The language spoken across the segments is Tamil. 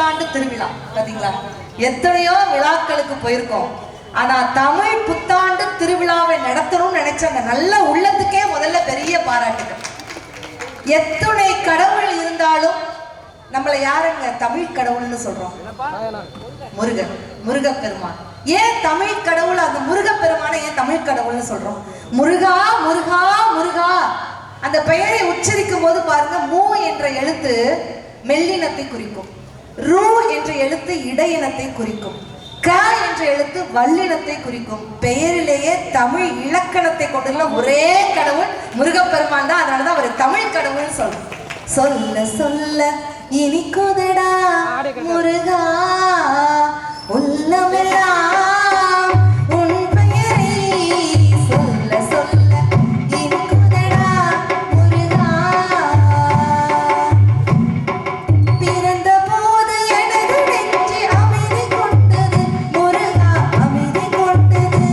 புத்தாண்டு திருவிழா பாத்தீங்களா? எத்தனையோ விழாக்களுக்கு போயிருக்கோம். ஆனா தமிழ் புத்தாண்டு திருவிழாவை நடத்தணும்னு நினைச்ச அந்த நல்ல உள்ளத்துக்கே முதல்ல பெரிய பாராட்டுகள். எத்துணை கடவுள் இருந்தாலும் நம்மளை யாருங்க தமிழ் கடவுள்னு சொல்றோம்? முருகப்பெருமான். ஏன் தமிழ் கடவுள்? அந்த முருகப்பெருமானை ஏன் தமிழ் கடவுள்னு சொல்றோம்? முருகா முருகா முருகா அந்த பெயரை உச்சரிக்கும் போது பாருங்க, மூ என்ற எழுத்து மெல்லினத்தை குறிக்கும், ரூ என்ற எழுத்து இடையினத்தை குறிக்கும், க என்ற எழுத்து வல்லினத்தை குறிக்கும். பெயரிலேயே தமிழ் இலக்கணத்தை கொண்டுள்ள ஒரே கடவுள் முருகப்பெருமான் தான். அதனாலதான் அவர் தமிழ் கடவுள்னு சொல்றோம். சொல்ல சொல்ல இனிக்குதடா முருகா உள்ளமெல்லாம் உன் பெயரை சொல்ல சொல்ல இனிக்குதடா முருகா. பிறந்த போது எனது நெஞ்சு அமைதி கொண்டது முருகா, அமைதி கொண்டது.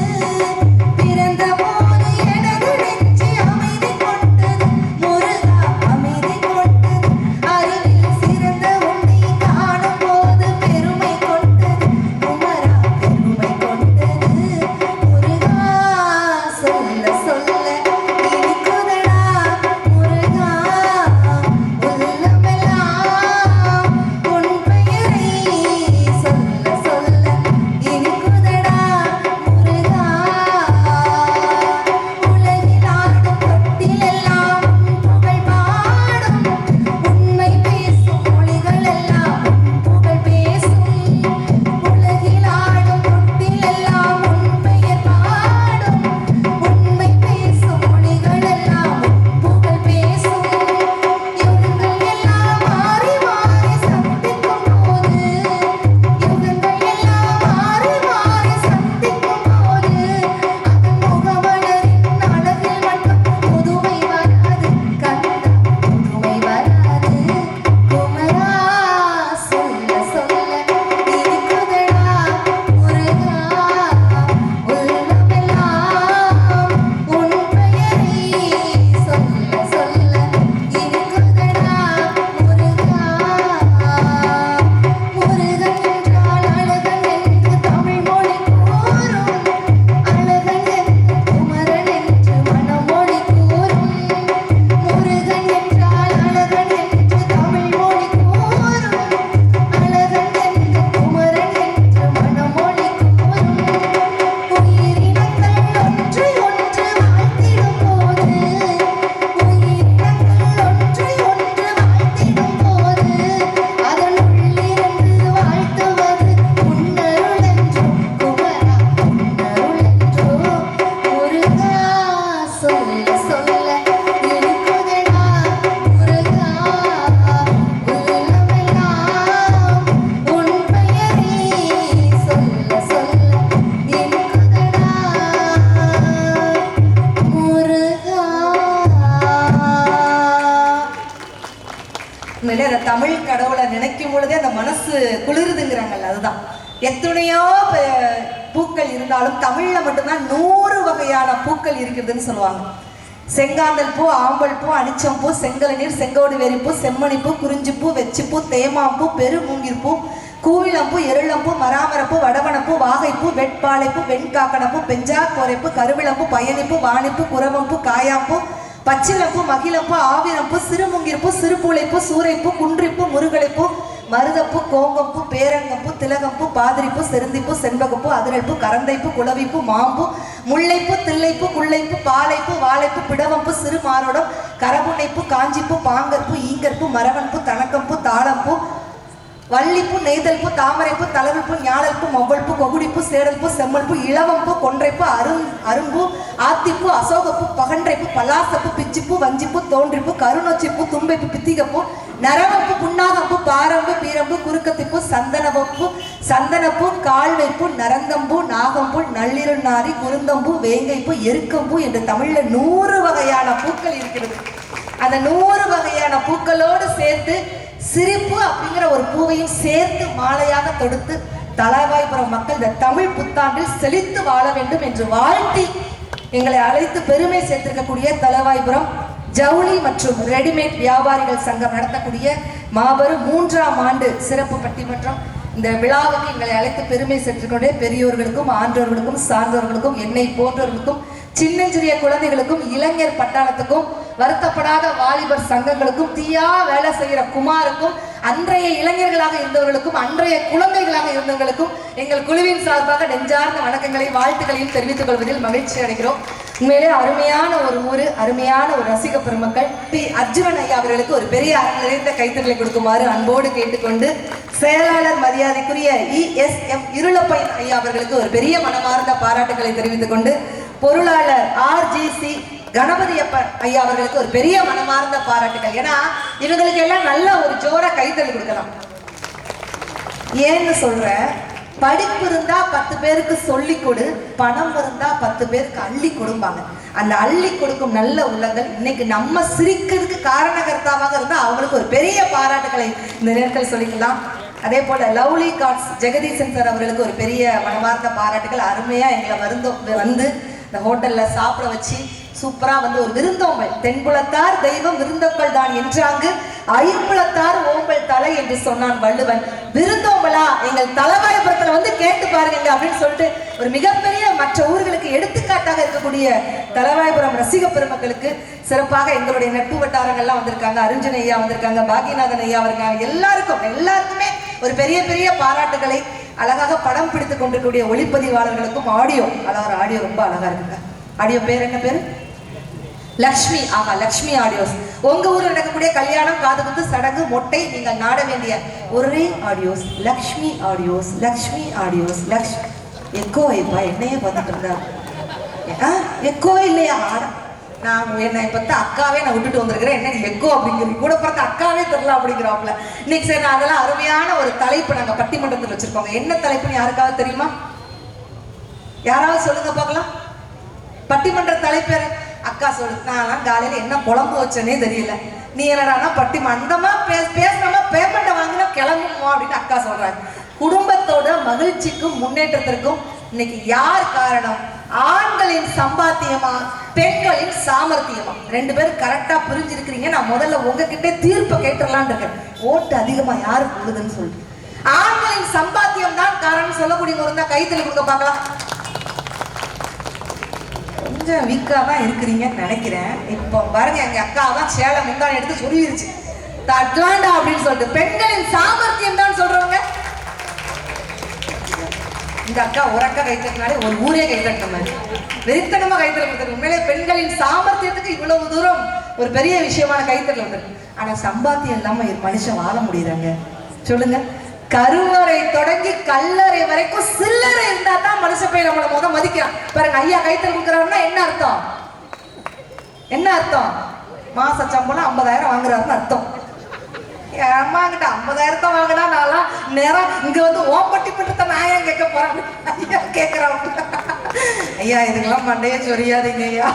பிறந்த போது எனது நெஞ்சு அமைதி கொண்டது முருகா, அமைதி கொண்டது. அறிவில் சிறந்த உன்னை காணும் போது பெருமை கொண்டது குமரா, பெருமை கொண்டது முருகா. சொல்ல சொல்ல இனிக்குதடா முருகா உள்ளமெல்லாம் உன் பெயரை சொல்ல சொல்ல இனிக்குதடா முருகா. உலகில் ஆடும் தொட்டிலெல்லாம் உன் புகழ் பாடும், உண்மை பேசும் மொழிகள் எல்லாம் உன் புகழ் பேசும். உலகில் ஆடும் தொட்டிலெல்லாம் உன் பெயர் பாடும், உண்மை பேசும் மொழிகள் எல்லாம் உன் புகழ் பேசும். யுகங்கள் எல்லாம் மாறி மாறி சந்திக்கும் போது, யுகங்கள் எல்லாம் மாறி மாறி சந்திக்கும் போது, அதன் முகமலரின் அழகில் மட்டும் புதுமை வராது கண்டா, புதுமை வராது குமரா. சொல்ல சொல்ல இனிக்குதடா முருகா உள்ளமெல்லாம் உன் பெயரை சொல்ல சொல்ல இனிக்குதடா முருகா. முருகன் என்றால் அழகன் என்று தமிழ் மொழி கூறும், அழகன் என்று குமரன் என்று மனமொழி கூறும். முருகன் என்றால் அழகன் என்று தமிழ் மொழி கூறும், அழகன் என்று குமரன் என்று மனமொழி கூறும். உயிரினங்கள் ஒன்றை ஒன்று வாழ்த்திடும் போது, உயிரினங்கள் ஒன்றை ஒன்று வாழ்த்திடும் போது, அதன் உள்ளிருந்து வாழ்த்துவது உன்னருளென்றோ குமரா, உன்னருளென்றோ முருகா. சொல்ல சொல்ல இனிக்குதடா முருகா உள்ளமெல்லாம் உன் பெயரை சொல்ல சொல்ல இனிக்குதடா முருகா. உண்மையிலே அந்த தமிழ் கடவுளை நினைக்கும் பொழுதே அந்த மனசு குளிருதுங்கிறாங்கல்ல, அதுதான். எத்தனையோ பூக்கள் இருந்தாலும் தமிழ்ல மட்டும்தான் 100 வகையான பூக்கள் இருக்கிறதுன்னு சொல்லுவாங்க. செங்காந்தல் பூ, ஆம்பல் பூ, அனிச்சம்பூ, செங்கலநீர், செங்கோடு வெறிப்பூ, செம்மணிப்பூ, குறிஞ்சிப்பூ, வெச்சிப்பூ, தேமாம்பூ, பெருமூங்கிற்பூ, கூவிளம்பூ, எருளம்பூ, மராமரப்பூ, வடவனப்பூ, வாகைப்பூ, வெட்பாளைப்பூ, வெண்காக்கணப்பூ, பெஞ்சாக்கோரைப்பூ, கருவிளம்பூ, பயணிப்பூ, வாணிப்பூ, குரவம்பூ, காயாப்பூ, பச்சிலம்பூ, மகிழம்பூ, ஆவிரம்பூ, சிறுமுங்கிற்பூ, சிறுபூளைப்பூ, சூரைப்பூ, குன்றிப்பூ, முருகலைப்பூ, மருதப்பூ, கோங்கம்பூ, பேரங்கம்பூ, திலகம்பூ, பாதிரிப்பூ, செருந்திப்பூ, செண்பகப்பூ, அதிரல்பூ, கரந்தைப்பூ, குளவிப்பூ, மாம்பூ, முல்லைப்பூ, தில்லைப்பூ, குள்ளைப்பூ, பாலைப்பூ, வாழைப்பூ, பிடவம்பூ, சிறுமாரோடம், கரபுன்னைப்பூ, காஞ்சிப்பூ, பாங்கற்பூ, ஈங்கற்பூ, மரவன்பூ, தனக்கம்பூ, தாளம்பூ, வள்ளிப்பூ, நெய்தல்பூ, தாமரைப்பூ, தளவிப்பூ, ஞாழல்பூ, மொவ்வல்பூ, கொகுடிப்பூ, சேடல்பூ, செம்மல்பூ, இளவம்பூ, கொன்றைப்பூ, அரும்பூ, ஆத்திப்பூ, அசோகப்பூ, பகன்றைப்பூ, பலாசப்பூ, பிச்சிப்பூ, வஞ்சிப்பூ, தோன்றிப்பூ, கருநொச்சிப்பூ, தும்பைப்பூ, பித்திகப்பூ, நரவம்பூ, புன்னாகம்பூ, பாரம்பு, பீரம்பு, குறுக்கத்திப்பூ, சந்தனப்பூ, கால்வைப்பூ, நரந்தம்பூ, நாகம்பூ, நள்ளிருள் நாரி, குருந்தம்பூ, வேங்கைப்பூ, எருக்கம்பூ என்று தமிழ்ல 100 வகையான பூக்கள் இருக்கிறது. அந்த 100 வகையான பூக்களோடு சேர்த்து சிரிப்பு அப்படிங்கிற ஒரு பூவையும் சேர்த்து மாலையாக தொடுத்து தளவாய்புரம் மக்கள் இந்த தமிழ் புத்தாண்டில் செழித்து வாழ வேண்டும் என்று வாழ்த்தி எங்களை அழைத்து பெருமை சேர்த்திருக்கக்கூடிய தளவாய்புரம் ஜவுளி மற்றும் ரெடிமேட் வியாபாரிகள் சங்கம் நடத்தக்கூடிய மாபெரும் 3ஆம் ஆண்டு சிறப்பு பட்டிமன்றம். இந்த விழாவுக்கு எங்களை அழைத்து பெருமை சேர்த்துக்கொண்டே பெரியோர்களுக்கும் ஆன்றோர்களுக்கும் சார்ந்தவர்களுக்கும் என்னை போன்றவர்களுக்கும் சின்னஞ்சிறிய குழந்தைகளுக்கும் இளைஞர் பட்டாளத்துக்கும் வருத்தப்படாத வாலிபர் சங்கங்களுக்கும் தீயா வேலை செய்கிற குமாருக்கும் அன்றைய இளைஞர்களாக இருந்தவர்களுக்கும் அன்றைய குழந்தைகளாக இருந்தவர்களுக்கும் எங்கள் குழுவின் சார்பாக நெஞ்சார்ந்த வணக்கங்களையும் வாழ்த்துக்களையும் தெரிவித்துக் கொள்வதில் மகிழ்ச்சி அடைகிறோம். உண்மையிலே அருமையான ஒரு ஊர், அருமையான ஒரு ரசிக பெருமக்கள். பி அர்ஜுனன் ஐயா அவர்களுக்கு ஒரு பெரிய நிறைந்த கைத்தட்டலை கொடுக்குமாறு அன்போடு கேட்டுக்கொண்டு, செயலாளர் மரியாதைக்குரிய ESM இருளப்பையன் ஐயா அவர்களுக்கு ஒரு பெரிய மனமார்ந்த பாராட்டுகளை தெரிவித்துக் கொண்டு, பொருளாளர் RGC கணபதியப்ப ஐயா அவர்களுக்கு ஒரு பெரிய மனமார்ந்த பாராட்டுகள். ஏன்னா இவங்களுக்கு எல்லாம் நல்ல ஒரு ஜோர கைத்தறி கொடுக்கலாம். ஏன்னு சொல்ற, படிப்பு இருந்தா 10 பேருக்கு சொல்லி கொடு, பணம் இருந்தா 10 பேருக்கு அள்ளி கொடுப்பாங்க. அந்த அள்ளி கொடுக்கும் நல்ல உள்ளங்கள் இன்னைக்கு நம்ம சிரிக்கிறதுக்கு காரணகர்த்தாவாக இருந்தா அவங்களுக்கு ஒரு பெரிய பாராட்டுகளை இந்த நேரத்தில் சொல்லிக்கலாம். அதே போல லவ்லி கார்ட்ஸ் ஜெகதீசன் சார் அவர்களுக்கு ஒரு பெரிய மனமார்ந்த பாராட்டுகள். அருமையா எங்களை வந்து இந்த ஹோட்டல்ல சாப்பிட வச்சு சூப்பரா வந்து ஒரு விருந்தோம்பல், தென்புலத்தார் தெய்வம் விருந்தோம்பல் தான் என்றாங்கு ஐம்புலத்தார் ஓம்பல் தலை என்று சொன்னான் வள்ளுவன். விருந்தோம்பலா எங்கள் தலவாயபுரத்துல வந்து கேட்டு பாருங்க அப்படின்னு சொல்லிட்டு ஒரு மிகப்பெரிய மற்ற ஊர்களுக்கு எடுத்துக்காட்டாக இருக்கக்கூடிய தலவாயபுரம் ரசிக பெருமக்களுக்கு சிறப்பாக எங்களுடைய நட்பு வட்டாரங்கள்லாம் வந்திருக்காங்க. அருஞ்சன் ஐயா வந்திருக்காங்க, பாக்கியநாதன் ஐயா இருக்காங்க. எல்லாருக்குமே ஒரு பெரிய பெரிய பாராட்டுகளை. அழகாக படம் பிடித்துக் கொண்டிருக்கக்கூடிய ஒளிப்பதிவாளர்களுக்கும் ஆடியோ, அழகாக ஆடியோ ரொம்ப அழகா இருக்குங்க. ஆடியோ பேர் என்ன பேரு? லக்ஷ்மி. ஆகா, லக்ஷ்மி ஆடியோஸ். உங்க ஊர்ல நடக்கக்கூடிய கல்யாணம், காது குத்து, சடங்கு, மொட்டை நீங்கள் நாட வேண்டிய ஒரே audios Lakshmi audios. Lakshmi audios. Echo இப்ப என்னையே பார்த்துட்டு இருந்தா எக்கோ இல்லையா? நான் என்னை பத்த அக்காவே நான் விட்டுட்டு வந்திருக்கிறேன், என்ன எக்கோ அப்படிங்கிறது கூட பார்த்து அக்காவே தெரியல அப்படிங்கிறாப்புல. இன்னைக்கு சரி, நான் அதெல்லாம் அருமையான ஒரு தலைப்பு நாங்க பட்டிமன்றத்தில் வச்சிருக்கோங்க. என்ன தலைப்புன்னு யாருக்காவது தெரியுமா? யாராவது சொல்லுங்க பார்க்கலாம். பட்டிமன்ற தலைப்பேர் அக்கா சொல்லு. நான் காலையில என்ன குழம்பு வச்சேனே தெரியல, நீ என்னடானா பட்டிமன்றமா பேசினமா பேமெண்ட் வாங்கினா கிளம்புமா அப்படின்னு அக்கா சொல்றாங்க. குடும்பத்தோட மகிழ்ச்சிக்கும் முன்னேற்றத்திற்கும் இன்னைக்கு யார் காரணம்? ஆண்களின் சம்பாத்தியமா, பெண்களின் சாமர்த்தியமா? 2 பேரும் கரெக்டா புரிஞ்சிருக்கிறீங்க. நான் முதல்ல உங்ககிட்ட தீர்ப்பை கேட்டுடலான் இருக்கேன். ஓட்டு அதிகமா யாரு போகுதுன்னு சொல்லிட்டு ஆண்களின் சம்பாத்தியம் தான் காரணம் சொல்லக்கூடிய இருந்தா கைத்தறி கொடுக்க பார்க்கலாம். கொஞ்சம் வீக்கா தான் இருக்கிறீங்கன்னு நினைக்கிறேன். இப்போ பாருங்க, எங்க அக்கா தான் சேலை முந்தானை எடுத்து சொல்லிருச்சு தட்லாண்டா அப்படின்னு சொல்லிட்டு. பெண்களின் சாமர்த்தியம் தான் சொல்றவங்க. இந்த அக்கா ஒரு அக்கா கைத்தட்டினாலே ஒரு ஊரே கைத்தட்ட மாதிரி வெறித்தனமா கைத்தறி கொடுத்துருக்கு. உண்மையிலே பெண்களின் சாமர்த்தியத்துக்கு இவ்வளவு தூரம் ஒரு பெரிய விஷயமான கைத்தறி வந்துருக்கு. ஆனா சம்பாத்தியம் இல்லாம மனுஷன் வாழ முடியுறாங்க சொல்லுங்க? கருவறை தொடங்கி கல்லறை வரைக்கும் சில்லறை இருந்தா தான் மனுஷன் போய் நம்மள மதிக்கிறான். பாருங்க, ஐயா கைத்தறி கொடுக்குறாருன்னா என்ன அர்த்தம்? என்ன அர்த்தம்? மாச சம்பளம் 50,000 வாங்குறாருன்னு அர்த்தம். அம்மா கிட்ட 50,000 வாங்கினா நான்லாம் நேரம் இங்க வந்து ஓம்பட்டி பட்டத்தை நான் ஏன் கேட்க போறேன்? ஐயா கேட்கிறாங்க. ஐயா இதுக்கெல்லாம் மண்டையே சொரியாதீங்க ஐயா.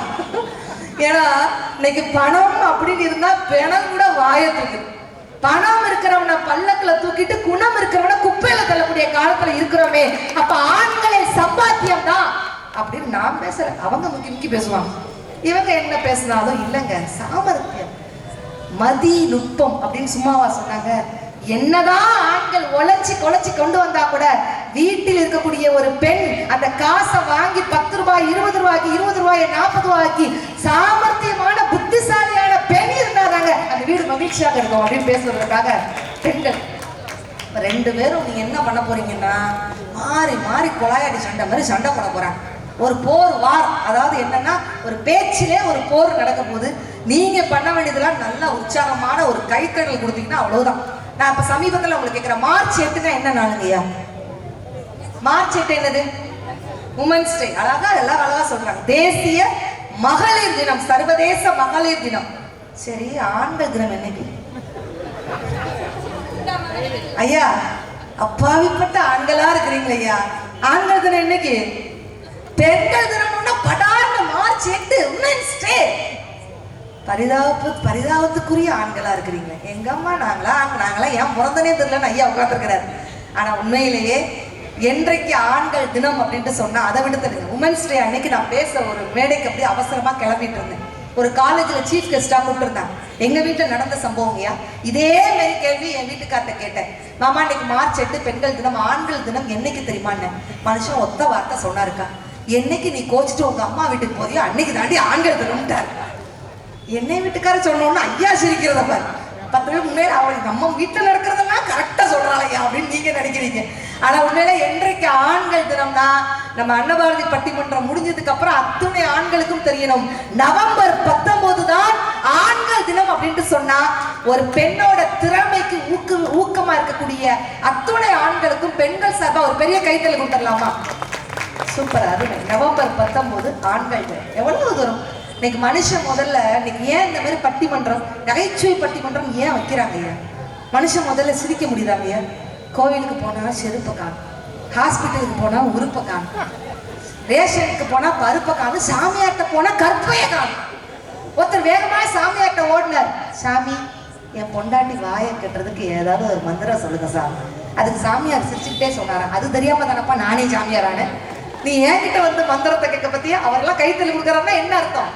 ஏன்னா இன்னைக்கு பணம் அப்படின்னு இருந்தா பிணம் கூட வாயத்துக்கு. பணம் இருக்கிறவனை பல்லக்குல தூக்கிட்டு குணம் இருக்கிறவனை குப்பையில தள்ளக்கூடிய காலத்துல இருக்கிறோமே. அப்ப ஆண்களை சம்பாத்தியம் தான் அப்படின்னு நான் பேசுறேன். அவங்க முக்கி பேசுவாங்க. இவங்க என்ன பேசினாலும் இல்லைங்க, சாமர்த்தியம், மதி, நுட்பம் அப்படின்னு சும்மாவா சொன்னாங்க? என்னதான் ஆண்கள் உழைச்சி கொண்டு வந்தா கூட வீட்டில் இருக்கக்கூடிய ஒரு பெண் அந்த காசை வாங்கி 10 ரூபாய் 20 ரூபாய்க்கு 20 ரூபாய் 40 ரூபாய்க்கு சாமர்த்தியமான புத்திசாலியான பெண் இருந்தாங்க அந்த வீடு மகிழ்ச்சியாக இருக்கும் அப்படின்னு பேசுறதுக்காக பெண்கள் 2 பேரும் நீங்க என்ன பண்ண போறீங்கன்னா மாறி மாறி கொலாயாடி சண்டை மாதிரி சண்டை போட போறாங்க. ஒரு போர் வார், அதாவது என்னன்னா ஒரு பேச்சிலே ஒரு போர் நடக்க போது நீங்க பண்ண வேண்டியதெல்லாம் நல்ல உற்சாகமான ஒரு கைத்தடல் கொடுத்தீங்கன்னா அவ்வளவுதான். நான் இப்ப சமீபத்தில் உங்களுக்கு கேட்கிறேன், மார்ச் 8 என்ன நாளுங்கய்யா? மார்ச் 8 என்னது? Women's day. அழகா எல்லாம் அழகா சொல்றாங்க. தேசிய மகளிர் தினம், சர்வதேச மகளிர் தினம். சரி, ஆண்கள் தினம் என்னைக்கு? ஐயா அப்பாவிப்பட்ட ஆண்களா இருக்கிறீங்களா ஐயா? ஆண்கள் தினம் என்னைக்கு? பெண்கள் தினம்னா படார்ந்த மார்ச் 8 உமன்ஸ் டே. பரிதாபத்துக்குரிய ஆண்களா இருக்கிறீங்க. எங்க அம்மா நாங்களா ஏன் பிறந்தனே தெரியலன்னு ஐயா உட்காந்துருக்கிறாரு. ஆனா உண்மையிலேயே என்றைக்கு ஆண்கள் தினம் அப்படின்ட்டு சொன்னா அதை விட தெரியுது. உமன்ஸ் டே அன்னைக்கு நான் பேச ஒரு மேடைக்கு அப்படியே அவசரமா கிளம்பிட்டு இருந்தேன். ஒரு காலேஜ்ல சீஃப் கெஸ்டா கூப்பிட்டுருந்தாங்க. எங்க வீட்டுல நடந்த சம்பவங்கயா. இதே மாதிரி கேள்வி என் வீட்டுக்கார்ட்ட கேட்டேன். மாமா இன்னைக்கு மார்ச் 8 பெண்கள் தினம், ஆண்கள் தினம் என்னைக்கு தெரியுமான்னு. மனுஷன் ஒத்த வார்த்தை சொன்னாருக்கா, என்னைக்கு நீ கோச்சிட்டு உங்க அம்மா வீட்டுக்கு போறியோ அன்னைக்கு தாண்டி ஆண்கள் தினம்ட்டாரு. என்னை வீட்டுக்கார சொன்னோன்னு ஐயா சிரிக்கிறத பாரு. 10 பேர் முன்னே அவளுக்கு நம்ம வீட்டில் நடக்கிறதெல்லாம் கரெக்டா சொல்றாளையா அப்படின்னு நீங்க நினைக்கிறீங்க. ஆனா உண்மையில என்றைக்கு ஆண்கள் தினம்னா நம்ம அன்னபாரதி பட்டிமன்றம் முடிஞ்சதுக்கு அப்புறம் அத்துணை ஆண்களுக்கும் தெரியணும், நவம்பர் 19 தான் ஆண்கள் தினம் அப்படின்ட்டு சொன்னா ஒரு பெண்ணோட திறமைக்கு ஊக்கமா இருக்கக்கூடிய அத்துணை ஆண்களுக்கும் பெண்கள் சார்பா ஒரு பெரிய கைத்தல் கொடுத்துடலாமா? சூப்பர். அது நவம்பர் 19 ஆண்கள் தினம். எவ்வளவு தூரம் இன்னைக்கு மனுஷன் முதல்ல இன்னைக்கு ஏன் இந்த மாதிரி பட்டிமன்றம், நகைச்சுவை பட்டிமன்றம் ஏன் வைக்கிறாங்க ஐயா? மனுஷன் முதல்ல சிரிக்க முடியுதாங்க ஐயா? கோவிலுக்கு போனா செருப்பை காணும், ஹாஸ்பிட்டலுக்கு போனா உறுப்பை காணும், ரேஷனுக்கு போனா பருப்பை காணும், சாமியார்ட்ட போனா கற்பையை காணும். ஒருத்தர் வேகமா சாமியார்ட்ட ஓடினார். சாமி என் பொண்டாட்டி வாயை கட்டுறதுக்கு ஏதாவது ஒரு மந்திரம் சொல்லுங்க சார். அதுக்கு சாமியார் சிரிச்சுக்கிட்டே சொன்னாரா, அது தெரியாம தானப்பா நானே சாமியாரானே. நீ என்கிட்ட வந்து மந்திரத்தை கேட்க பத்தியா? அவரெல்லாம் கைத்தறி கொடுக்குறாருன்னா என்ன அர்த்தம்?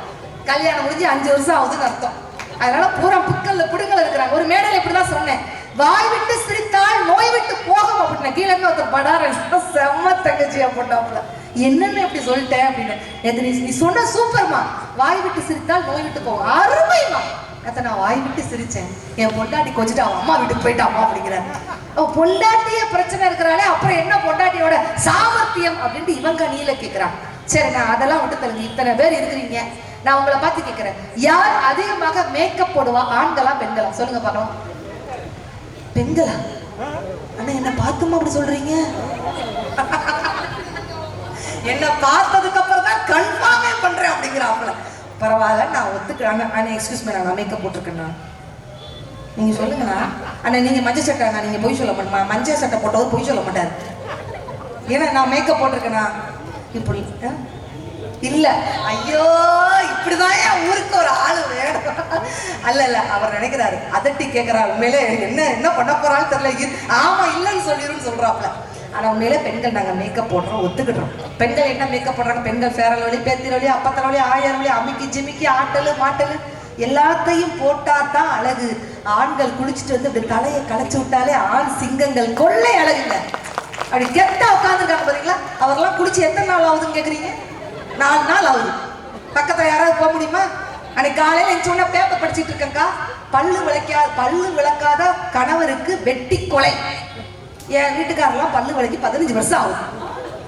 கல்யாணம் முடிஞ்சு 5 வருஷம் ஆகுதுன்னு அர்த்தம். அதனால பூரா புக்கல்ல புடுங்கல் இருக்கிறாங்க. ஒரு மேடையில் இப்படிதான் சொன்னேன், வாய் விட்டு சிரித்தால் நோய் விட்டு போகும் அப்படின்னு. கீழே இருந்து ஒருத்தர் படார செம்ம தங்கச்சியா போட்டாப்புல. என்னன்னு எப்படி சொல்லிட்டேன் அப்படின்னு. நீ சொன்ன சூப்பர்மா, வாய் விட்டு சிரித்தால் நோய் விட்டு போகும். அருமைமா. நான் வாய் விட்டு சிரிச்சேன், என் பொண்டாட்டி கொஞ்சிட்டு அவன் அம்மா வீட்டுக்கு போயிட்டாமா அப்படிங்கிறாரு. பொண்டாட்டிய பிரச்சனை இருக்கிறாளே, அப்புறம் என்ன பொண்டாட்டியோட சாமர்த்தியம் அப்படின்ட்டு இவங்க நீல கேட்கிறான். சரி, நான் அதெல்லாம் விட்டு தருங்க. இத்தனை பேர் இருக்கிறீங்க, நான் உங்களை பார்த்து கேட்கிறேன், யார் அதிகமாக மேக்கப் போடுவா? ஆண்களா பெண்களா? சொல்லுங்க பார்க்கலாம். பெண்களா? அண்ணா என்ன பார்த்துமா அப்படி சொல்றீங்க? என்ன பார்த்ததுக்கு அப்புறம் தான் கன்ஃபார்மே பண்றேன் அப்படிங்கிறாங்கள. பரவாயில்ல, நான் ஒத்துக்கிறேன். அண்ணா எக்ஸ்கியூஸ் மீ, நான் மேக்கப் போட்டிருக்கேண்ணா. நீங்க சொல்லுங்கண்ணா. அண்ணா நீங்க மஞ்சள் சட்டை, அண்ணா நீங்க பொய் சொல்ல மாட்டேமா? மஞ்சள் சட்டை போட்டவர் பொய் சொல்ல மாட்டாரு. ஏன்னா நான் மேக்கப் போட்டிருக்கேண்ணா. இப்படி இல்ல, ஐயோ இப்படிதான் என் ஊருக்கு ஒரு ஆளு வேணும். அல்ல அவர் நினைக்கிறாரு, அதட்டி கேட்கிறாரு. உண்மையிலே என்ன பண்ண போறான்னு தெரியல. ஆமா இல்லைன்னு சொல்லிருன்னு சொல்றாப்ல. ஆனா உண்மையிலே பெண்கள் நாங்க மேக்கப் போடுறோம், ஒத்துக்கிட்டோம். பெண்கள் என்ன மேக்கப் போடுறாங்க? பெண்கள் ஃபேரல் வலி, பேத்திர வலி, அப்பத்தல வலி, 1000 வலி, அமிக்கி ஜிமிக்கி, ஆட்டலு மாட்டலு எல்லாத்தையும் போட்டா தான் அழகு. ஆண்கள் குளிச்சுட்டு வந்து இப்படி தலையை களைச்சு விட்டாலே ஆண் சிங்கங்கள் கொள்ளை அழகுங்க. அப்படி கெட்டா உட்காந்துருக்காங்க பாத்தீங்களா? அவரெல்லாம் குளிச்சு எத்தனை நாள் ஆகுதுன்னு கேக்குறீங்க? 4 நாள் ஆகுது. பக்கத்துல யாராவது போக முடியுமா? அன்னைக்கு காலையில என் சொன்ன பேப்பர் படிச்சுட்டு இருக்கேன்க்கா. பல்லு விளக்காத கணவருக்கு வெட்டி கொலை. என் வீட்டுக்காரெல்லாம் பல்லு விளக்கி 15 வருஷம் ஆகுது.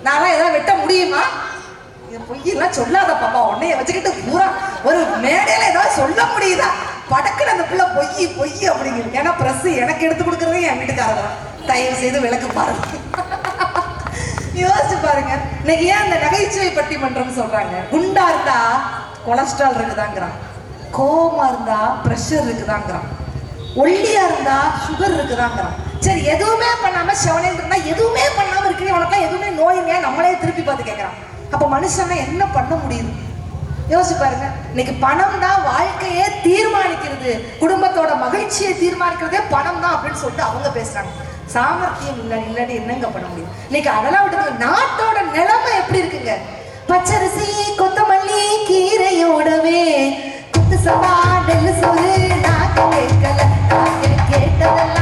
நான்லாம் ஏதாவது வெட்ட முடியுமா? பொய்யெல்லாம் சொல்லாத பாப்பா, உன்னைய வச்சுக்கிட்டு பூரா ஒரு மேடையில ஏதாவது சொல்ல முடியுதா? படக்குன்னு அந்த பிள்ளை பொய் அப்படிங்கிறது. ஏன்னா பிரஸ் எனக்கு எடுத்து கொடுக்கறதே என் வீட்டுக்காரதான். தயவு செய்து விளக்கு பாருங்க. யோசிச்சு பாருங்க. இன்னைக்கு ஏன் அந்த நகைச்சுவை பட்டிமன்றம் சொல்றாங்க? குண்டா இருந்தா கொலஸ்ட்ரால் இருக்குதாங்கிறான், கோவமா இருந்தா பிரஷர் இருக்குதாங்கிறான், ஒல்லியா இருந்தா சுகர் இருக்குதாங்கிறான். சரி, எதுவுமே பண்ணாம செவனேன்னு இருந்தா எதுவுமே பண்ணாம இருக்கிறேன், உனக்கு எதுவுமே நோயுங்க நம்மளே திருப்பி பார்த்து கேட்கறான். அப்ப மனுஷனை என்ன பண்ண முடியுது? யோசிச்சு பாருங்க. இன்னைக்கு பணம் தான் வாழ்க்கையே தீர்மானிக்கிறது, குடும்பத்தோட மகிழ்ச்சியை தீர்மானிக்கிறதே பணம் தான் அப்படின்னு சொல்லிட்டு அவங்க பேசுறாங்க. சாமர்த்தியம் இல்லாட்டி என்னங்க பண்ண முடியும்? இன்னைக்கு அதெல்லாம் விட்டு நாட்டோட நிலைமை எப்படி இருக்குங்க? பச்சரிசி கொத்தமல்லி கீரையோடவே குத்து சவா நெல்லு சொல்லு நாக்கு கேட்கல, நாக்கு கேட்டதெல்லாம்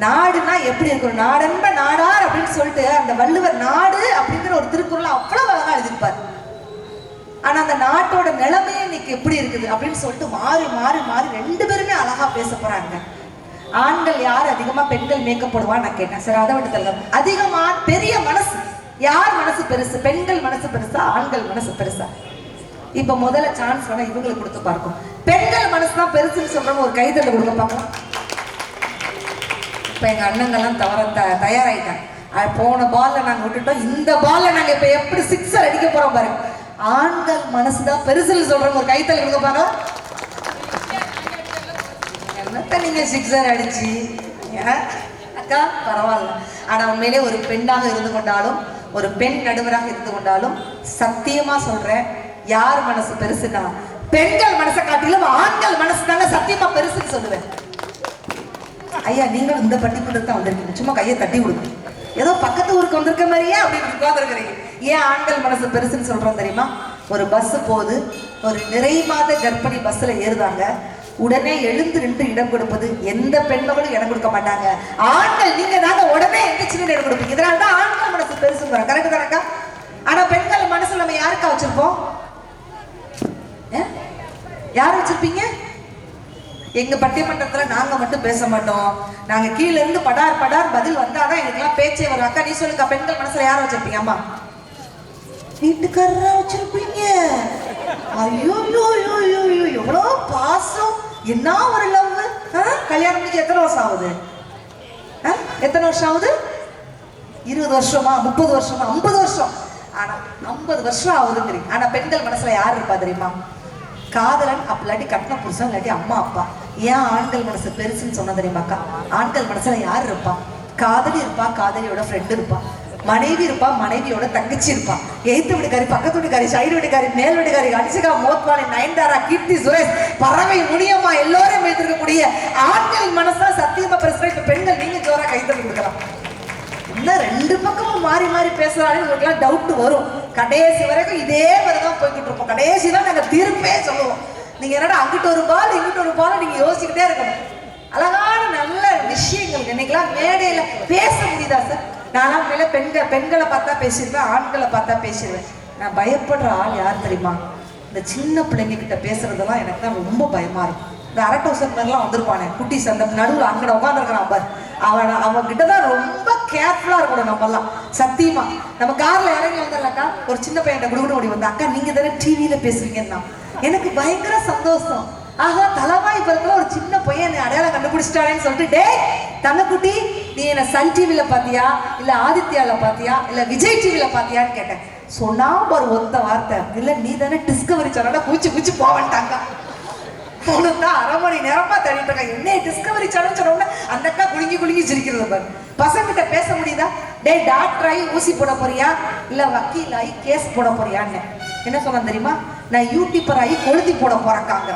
நாடுனா எப்படி இருக்கும்? நாடென்ப நாடார் அப்படின்னு சொல்லிட்டு அந்த வள்ளுவர் நாடு அப்படிங்கிற ஒரு திருக்குறள் அவ்வளவு அழகா எழுதியிருப்பார். ஆனா அந்த நாட்டோட நிலைமையே இன்னைக்கு எப்படி இருக்குது அப்படின்னு சொல்லிட்டு மாறி மாறி மாறி 2 பேருமே அழகா பேச போறாங்க. ஆண்கள் யார் அதிகமா பெண்கள் மேக்கப் போடுவான்னு நான் கேட்டேன். சரி, அதை விட்டு தரலாம். அதிகமா பெரிய மனசு யார் மனசு பெருசு? பெண்கள் மனசு பெருசா, ஆண்கள் மனசு பெருசா? இப்ப முதல்ல சான்ஸ் வேணா இவங்களுக்கு கொடுத்து பார்ப்போம். பெண்கள் மனசுதான் பெருசுன்னு சொல்றவங்க ஒரு கைதல கொடுக்க பார்க்கலாம். இப்ப எங்க அண்ணங்கள்லாம் தயாராயிட்டாங்க. போன பால்ல நாங்க விட்டுட்டோம், இந்த பால்ல நாங்க இப்ப எப்படி சிக்ஸர் அடிக்க போறோம் பாருங்க. ஆண்கள் மனசுதான் பெருசுன்னு சொல்றவங்க ஒரு கைத்தல் கொடுக்க பாருங்க. என்னத்த நீங்க சிக்ஸர் அடிச்சு அக்கா பரவாயில்ல. ஆனா உண்மையிலே ஒரு பெண்ணாக இருந்து கொண்டாலும், ஒரு பெண் நடுவராக இருந்து கொண்டாலும் சத்தியமா சொல்றேன், யார் மனசு பெருசுன்னா பெண்கள் மனசை காட்டிலும் ஆண்கள் மனசு தாங்க சத்தியமா பெருசுன்னு சொல்லுவேன். ஐயா நீங்களும் இந்த பட்டிமன்றத்தை தான் வந்திருக்கீங்க, சும்மா கையை தட்டி விடுங்க. ஏதோ பக்கத்து ஊருக்கு வந்திருக்க மாதிரியே அப்படின்னு உட்கார்ந்துருக்கிறீங்க. ஏன் ஆண்கள் மனசு பெருசுன்னு சொல்றோம் தெரியுமா? ஒரு பஸ் போகுது, ஒரு நிறை மாத கர்ப்பிணி பஸ்ல ஏறுதாங்க, உடனே எழுந்து நின்று இடம் கொடுப்பது எந்த பெண்மகளும் இடம் கொடுக்க மாட்டாங்க. ஆண்கள் நீங்க தாங்க உடனே எந்திரிச்சு இடம் கொடுப்பீங்க. இதனாலதான் ஆண்கள் மனசு பெருசுங்கிறோம். கரெக்ட் கரெக்டா? ஆனா பெண்கள் மனசுல நம்ம யாருக்கா வச்சிருப்போம்? யார் வச்சிருப்பீங்க? எங்க பட்டிமன்றத்துல நாங்க மட்டும் பேச மாட்டோம், நாங்க கீழ இருந்து படார் படார் பதில் வந்தாதான் எங்களுக்கெல்லாம் பேச்சே வரும். அக்கா நீ சொல்லுங்க, பெண்கள் மனசுல யார வச்சிருப்பீங்க? அம்மா வீட்டுக்காரரா வச்சிருப்பீங்க. ஐயோ எவ்வளோ பாசம், என்ன ஒரு லவ். கல்யாணம் முடிஞ்சு எத்தனை வருஷம் ஆகுது? எத்தனை வருஷம் ஆகுது? 20 வருஷமா, 30 வருஷமா, 50 வருஷம். ஆனா 50 வருஷம் ஆகுதுங்கிறீங்க. ஆனா பெண்கள் மனசுல யார் இருப்பா தெரியுமா? காதலன், அப்படி கட்டின புருஷன், இல்லாட்டி அம்மா அப்பா. ஏன் ஆண்கள் மனசு பெருசுன்னு சொன்ன தெரியுமாக்கா? ஆண்கள் மனசுல யார் இருப்பா? காதலி இருப்பா, காதலியோட ஃப்ரெண்ட் இருப்பா. மனைவி இருப்பா, மனைவியோட தங்கச்சி இருப்பா. எய்த்து வீட்டுக்காரி, பக்கத்து வீட்டுக்காரி, சைடு வீட்டுக்காரி, மேல் வீட்டுக்காரி, அனிஷிகா, மோத்வானி, நயன்தாரா, கீர்த்தி சுரேஷ், பறவை, முனியம்மா எல்லோரும் வைத்திருக்கக்கூடிய ஆண்கள் மனசா சத்தியமா பெருசா. இப்ப பெண்கள் நீங்க ஜோரா கைத்தறி கொடுக்கலாம். இன்னும் ரெண்டு பக்கமும் மாறி மாறி பேசுறாங்க, உங்களுக்கு டவுட் வரும். கடைசி வரைக்கும் இதே மாதிரிதான் போய்கிட்டு இருப்போம். கடைசி தான் நாங்க தீர்ப்பே சொல்லுவோம். நீங்க என்னடா அங்கிட்டு ஒரு பால் இங்கிட்டு ஒரு பால் நீங்க யோசிச்சுக்கிட்டே இருக்கணும். அழகான நல்ல விஷயங்கள் இன்னைக்கெல்லாம் மேடையில பேச முடியுதா சார்? நான்லாம் மேல பெண்களை பார்த்தா பேசிடுவேன், ஆண்களை பார்த்தா பேசிடுவேன். நான் பயப்படுற ஆள் யார் தெரியுமா? இந்த சின்ன பிள்ளைங்க கிட்ட பேசுறதெல்லாம் எனக்கு தான் ரொம்ப பயமா இருக்கும். இந்த அரட்டோசன் மாதிரிலாம் வந்திருப்பானே குட்டி சந்த நடுவில் அங்கட உட்காந்துருக்கிறான் பாரு, அவன் கிட்டதான் ரொம்ப கேர்ஃபுல்லா இருக்கணும். நம்ம எல்லாம் சத்தியமா நம்ம கார்ல இறங்கி வந்துடலாக்கா, ஒரு சின்ன பையன் குடுகுடு ஓடி வந்தா, அக்கா நீங்க தானே டிவியில பேசுவீங்கன்னா எனக்கு பயங்கர சந்தோஷம். ஆகா தலவாய் படத்துல ஒரு சின்ன பையன் என்னை அடையாளம் கண்டுபிடிச்சிட்டானேன்னு சொல்லிட்டு, டே தங்கக்குட்டி நீ என்ன சன் டிவில பாத்தியா, இல்ல ஆதித்யால பாத்தியா, இல்ல விஜய் டிவில பாத்தியான்னு கேட்டேன். சொன்னா ஒரு ஒத்த வார்த்தை, இல்ல நீ தானே டிஸ்கவரி சேனல்ல கூச்சு போவன்ட்டாங்க. தான் 1/2 மணி நேரமா தள்ளிட்டு இருக்காங்க. என்ன டிஸ்கவரி சேனல் சொன்ன அந்த அக்கா குலுங்கி சிரிக்கிறது பாரு. பசங்கிட்ட பேச முடியுதா? டே டாக்டர் ஆகி ஊசி போட போறியா, இல்ல வக்கீல் ஆகி கேஸ் போட போறியான்னு என்ன சொன்னா தெரியுமா? நான் யூடியூபர் ஆகி கொளுத்தி போட போறேங்காங்க.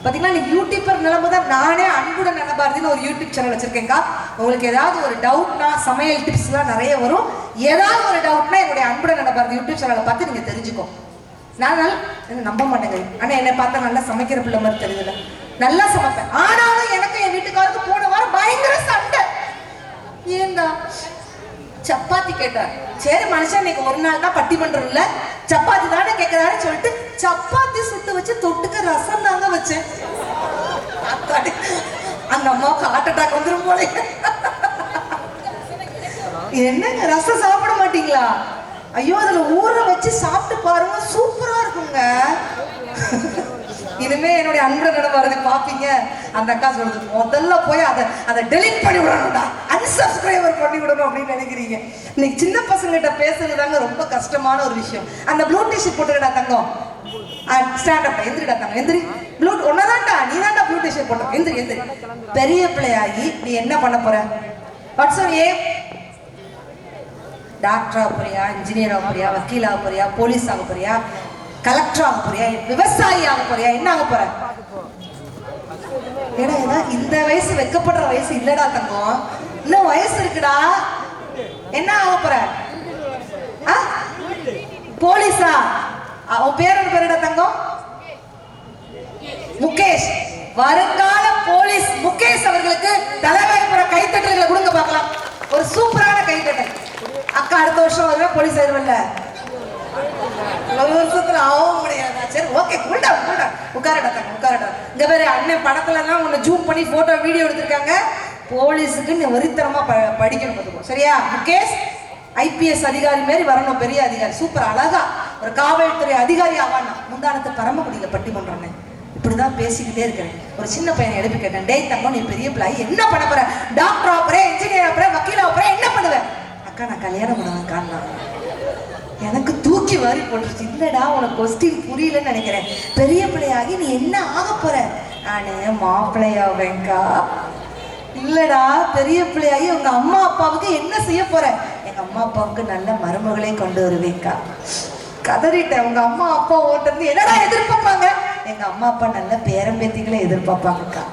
பாத்தீங்களா, நீ யூடியூபர் நிலைமை தான். நானே அன்புடன் நலபாரதின்னு ஒரு யூடியூப் சேனல் வச்சிருக்கேன்க்கா. உங்களுக்கு ஏதாவது ஒரு டவுட்னா சமையல் டிப்ஸ் எல்லாம் நிறைய வரும். ஏதாவது ஒரு டவுட்னா என்னுடைய அன்புடன் நலபாரதி யூடியூப் சேனலை பார்த்து நீங்க தெரிஞ்சுக்கோ. நான் நம்ப மாட்டேங்க, ஆனா என்னை பார்த்தா நல்லா சமைக்கிற பிள்ளை மாதிரி தெரியுதுல, நல்லா சமைப்பேன். ஆனாலும் எனக்கு என் வீட்டுக்காருக்கு போன வாரம் பயங்கர சண்டை. ஏண்டா சப்பாத்தி கேட்டார். சரி மனுஷன் இன்னைக்கு ஒரு நாள் தான் பட்டிமன்றம் இல்ல, சப்பாத்தி தானே கேட்கிறாருன்னு சொல்லிட்டு சப்பாத்தி சுட்டு வச்சு தொட்டுக்க ரசம் தாங்க வச்சேன். அந்த அம்மாவுக்கு ஹார்ட் அட்டாக் வந்துடும் போல. என்னங்க ரசம் சாப்பிட மாட்டீங்களா? ஐயோ அதுல ஊற வச்சு சாப்பிட்டு பாருங்க, சூப்பரா இருக்குங்க. இனிமே என்னுடைய அன்பு நடவாரது பாப்பீங்க. அந்த அக்கா சொல்றது, முதல்ல போய் அதை டெலிட் பண்ணி விடணும்டா, அன்சப்ஸ்கிரைபர் பண்ணி விடணும் அப்படின்னு நினைக்கிறீங்க. இன்னைக்கு சின்ன பசங்கிட்ட பேசுறதுதாங்க ரொம்ப கஷ்டமான ஒரு விஷயம். அந்த ப்ளூ டிஷர்ட் போட்டுக்கடா தங்கம், ஸ்டாண்ட் அப் எந்திரிடா தங்கம், எந்திரி. ப்ளூ ஒன்னதான்டா, நீ தான்டா ப்ளூ டிஷர்ட் போட்ட, எந்திரி. பெரிய பிள்ளையாகி நீ என்ன பண்ண போற? What's your aim? டாக்டர் ஆக போறியா, இன்ஜினியர் ஆக போறியா, வக்கீல் ஆக போறியா, போலீஸ் ஆக போறியா, கலெக்டர் ஆக போறியா, விவசாயி ஆக போறியா, என்ன ஆக போற? ஏன்னா இந்த வயசு வெக்கப்படுற வயசு இல்லடா தங்கம், இன்னும் வயசு இருக்குடா. என்ன ஆக போற? போலீஸா? அவன் பேருடா தங்கம், முகேஷ். வருங்கால போலீஸ் முகேஷ் அவர்களுக்கு தலைமைப்புற கைத்தட்டல்களை கொடுங்க பார்க்கலாம். ஒரு சூப்பரான கைத்தட்டல். அக்கா அடுத்த வருஷம் வருவேன், போலீஸ் ஆயிடுவல்ல, ஒரு வருஷத்துல ஆகவும் முடியாதா? சரி ஓகே, உட்காரடா. இங்க பேரு அண்ணன் படத்துல எல்லாம் உன்னை ஜூம் பண்ணி போட்டோ வீடியோ எடுத்திருக்காங்க. போலீஸுக்கு நீ வரித்தனமா படிக்கணும் பார்த்துக்கோ, சரியா? முகேஷ் IPS அதிகாரி மாதிரி வரணும், பெரிய அதிகாரி. சூப்பர், அழகா ஒரு காவல்துறை அதிகாரி ஆவான்னா முந்தானத்தை பரமக்குடியில பட்டிமன்றம்னு இப்படிதான் பேசிக்கிட்டே இருக்கிறேன். ஒரு சின்ன பையனை எழுப்பி கேட்டேன், டேய் தங்கம் நீ பெரிய பிள்ளாய் என்ன பண்ண போற, டாக்டர் ஆப்பற இன்ஜினியர் ஆப்பற வக்கீல் ஆப்பற என்ன பண்ணுவேன்? அக்கா நான் கல்யாணம் பண்ணுவேன் காரணா. எனக்கு தூக்கி வாரி போட்டுருச்சு. இல்லடா உனக்கு கொஸ்டின் புரியலன்னு நினைக்கிறேன். பெரிய பிள்ளையாகி நீ என்ன ஆக போற? நானே மாப்பிள்ளையாவேங்கா. இல்லடா பெரிய பிள்ளையாகி உங்க அம்மா அப்பாவுக்கு என்ன செய்ய போற? எங்க அம்மா அப்பாவுக்கு நல்ல மருமகளை கொண்டு வருவேக்கா. கதறிட்டேன். உங்க அம்மா அப்பா ஓட்டுறது என்னடா எதிர்பார்ப்பாங்க? எங்க அம்மா அப்பா நல்ல பேரம்பேத்திகளை எதிர்பார்ப்பாங்கக்கா.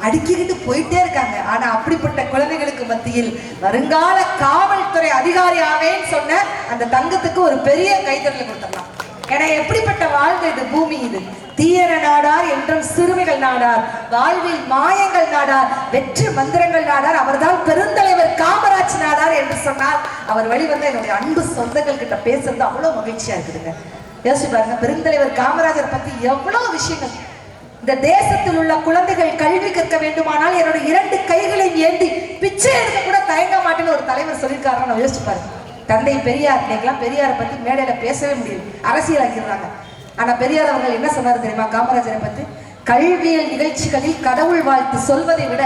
அடுக்கிக்கிட்டு போயிட்டே இருக்காங்க. ஆனா அப்படிப்பட்ட குழந்தைகளுக்கு மத்தியில் வருங்கால காவல்துறை அதிகாரி ஆவேன்னு சொன்ன அந்த தங்கத்துக்கு ஒரு பெரிய கைத்தறல் கொடுத்துடலாம். ஏன்னா எப்படிப்பட்ட வாழ்க்கை இது, பூமி இது. தீயன நாடார் என்றும் சிறுமிகள் நாடார், வாழ்வில் மாயங்கள் நாடார், வெற்றி மந்திரங்கள் நாடார், அவர்தான் பெருந்தலைவர் காமராஜ் நாடார் என்று சொன்னார். அவர் வெளிவந்த என்னுடைய அன்பு சொந்தங்கள் கிட்ட பேசுறது அவ்வளவு மகிழ்ச்சியா இருக்குதுங்க. யோசிச்சு பாருங்க, பெருந்தலைவர் காமராஜர் பத்தி எவ்வளவு விஷயங்கள். இந்த தேசத்தில் உள்ள குழந்தைகள் கல்வி கற்க வேண்டுமானால் என்னோட 2 கைகளையும் ஏந்தி பிச்சை எடுக்க கூட தயங்க மாட்டேன்னு ஒரு தலைவர் சொல்லியிருக்காருன்னு யோசிச்சு பாருங்க. தந்தை பெரியார், இன்னைக்கெல்லாம் பெரியாரை பத்தி மேடையில பேசவே முடியும், அரசியலாக்கிறாங்க. ஆனா பெரியார் அவர்கள் என்ன சொன்னாரு தெரியுமா காமராஜரை பத்தி? கல்வியல் நிகழ்ச்சிகளில் கடவுள் வாழ்த்து சொல்வதை விட,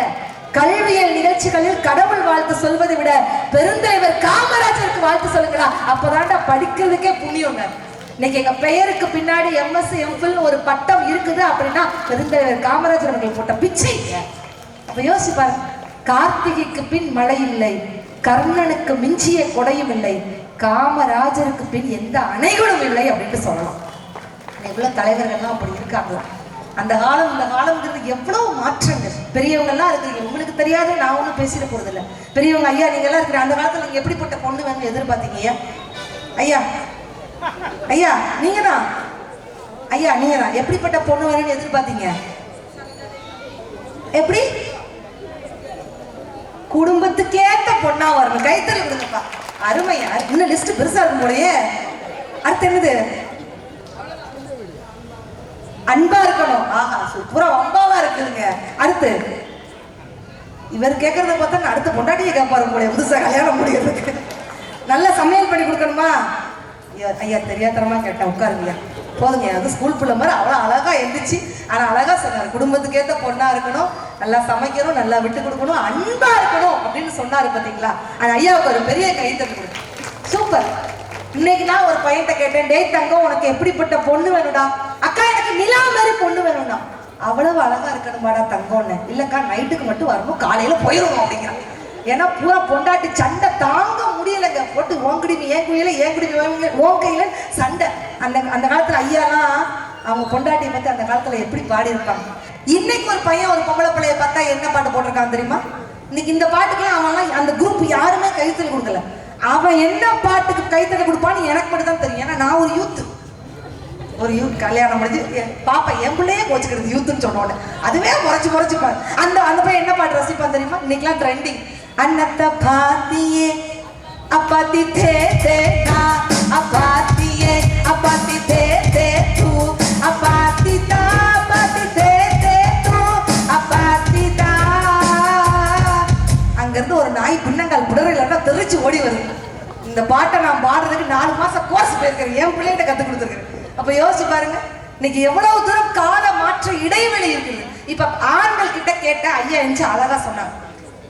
கல்வியல் நிகழ்ச்சிகளில் கடவுள் வாழ்த்து சொல்வதை விட பெருந்தலைவர் காமராஜருக்கு வாழ்த்து சொல்லுங்களா, அப்பதான்டா படிக்கிறதுக்கே புண்ணியங்க. இன்னைக்கு எங்க பெயருக்கு பின்னாடி MS MPhil ஒரு பட்டம் இருக்குது அப்படின்னா பெருந்தலைவர் காமராஜர் அவர்கள் போட்ட பிச்சை. அப்ப யோசிச்சு பாருங்க, கார்த்திகைக்கு பின் மழை இல்லை, கர்ணனுக்கு மிஞ்சிய கொடையும் இல்லை, காமராஜருக்கு பின் எந்த அணைகளும் இல்லை அப்படின்னு சொல்லலாம். எவ்வளவு தலைவர்கள்லாம் அப்படி இருக்காங்களா? அந்த காலம் இந்த காலம்ங்கிறது எவ்வளவு மாற்றங்கள். பெரியவங்க எல்லாம் இருக்கிறீங்க, உங்களுக்கு தெரியாது, நான் ஒன்றும் பேசிட போறது இல்லை. பெரியவங்க ஐயா நீங்க எல்லாம் இருக்கிற அந்த காலத்துல நீங்க எப்படிப்பட்ட பொண்ணு வேணும் எதிர்பார்த்தீங்க? ஐயா ஐயா நீங்க தான், ஐயா நீங்க தான் எப்படிப்பட்ட பொண்ணு வேணும்னு எதிர்பார்த்தீங்க? எப்படி? குடும்பத்துக்கேத்த பொண்ணா வரணும். கைத்தறி கொடுங்கப்பா. அருமையா, இன்னும் லிஸ்ட் பெருசா இருக்கும் போலயே. அடுத்து என்னது? அன்பா இருக்கணும். ஆஹா சூப்பரா அம்பாவா இருக்குதுங்க. அடுத்து இவர் கேட்கறத பார்த்தா அடுத்த பொண்டாட்டியை கேட்பாரு போல, புதுசா கல்யாணம் முடியறதுக்கு. நல்ல சமையல் பண்ணி கொடுக்கணுமா? ஐயா தெரியாதரமா கேட்டேன், உட்காருங்க போதுங்க. அது ஸ்கூல் பிள்ளை மாதிரி அவ்வளோ அழகா எழுந்திரிச்சு, ஆனா அழகா சொன்னார், குடும்பத்துக்கேற்ற பொண்ணா இருக்கணும், நல்லா சமைக்கணும், நல்லா விட்டு கொடுக்கணும், அன்பா இருக்கணும் அப்படின்னு சொன்னாரு பார்த்தீங்களா? அந்த ஐயாவுக்கு ஒரு பெரிய கைத்தறி கொடுக்கும். சூப்பர். இன்னைக்கு நான் ஒரு பையன்கிட்ட கேட்டேன், டேய் தங்கம் உனக்கு எப்படிப்பட்ட பொண்ணு வேணும்டா? அக்கா எனக்கு நிலா மாதிரி பொண்ணு வேணும்டா. அவ்வளவு அழகா இருக்கணுமாடா தங்கம்னு? இல்லக்கா நைட்டுக்கு மட்டும் வரணும், காலையில போயிடணும் அப்படிங்கிறான். ஏன்னா பூரா பொண்டாட்டி சண்டை தாங்க முடியலைங்க. போட்டு ஓங்குடிமை ஏன் குயில ஏன் குடிமை ஓன் கையில சண்டை. அந்த அந்த காலத்துல ஐயாலாம் அவங்க பொண்டாட்டியை பத்தி அந்த காலத்துல எப்படி பாடி இருப்பாங்க. இன்னைக்கு ஒரு பையன் ஒரு பொம்பளை பிள்ளைய பார்த்தா என்ன பாட்டு போட்டிருக்கான் தெரியுமா? இன்னைக்கு இந்த பாட்டுக்குலாம் அவன்லாம் அந்த குரூப் யாருமே கைத்தறி கொடுக்கல. அவன் என்ன பாட்டுக்கு கைத்தறி கொடுப்பான்னு எனக்கு மட்டும் தான் தெரியும். ஏன்னா நான் ஒரு யூத் கல்யாணம் முடிஞ்சு பாப்பா என் பிள்ளையே கோச்சுக்கிறது யூத்துன்னு சொன்னோட அதுவே முறைச்சுப்பாரு. அந்த அந்த பையன் என்ன பாட்டு ரசிப்பான் தெரியுமா? இன்னைக்கெல்லாம் ட்ரெண்டிங். அன்னத்தை பாத்தியே அப்பாத்தி தே தே நா அப்பாத்தியே அப்பாத்தி தே தே தூ அப்பாத்தி தா அப்பாத்தி தே தே தூ அப்பாத்தி தா. அங்கிருந்து ஒரு நாய் பின்னங்கால் புடரை இல்லைன்னா தெரிச்சு ஓடி வருது. இந்த பாட்டை நான் பாடுறதுக்கு 4 மாசம் கோர்ஸ் போயிருக்கிறேன், என் பிள்ளைகிட்ட கற்றுக் கொடுத்துருக்கேன். அப்ப யோசிச்சு பாருங்க, இன்னைக்கு எவ்வளவு தூரம் கால மாற்ற இடைவெளி இருக்குது. இப்ப ஆண்கள் கிட்ட கேட்ட ஐயா எஞ்சி அழகா சொன்னாங்க.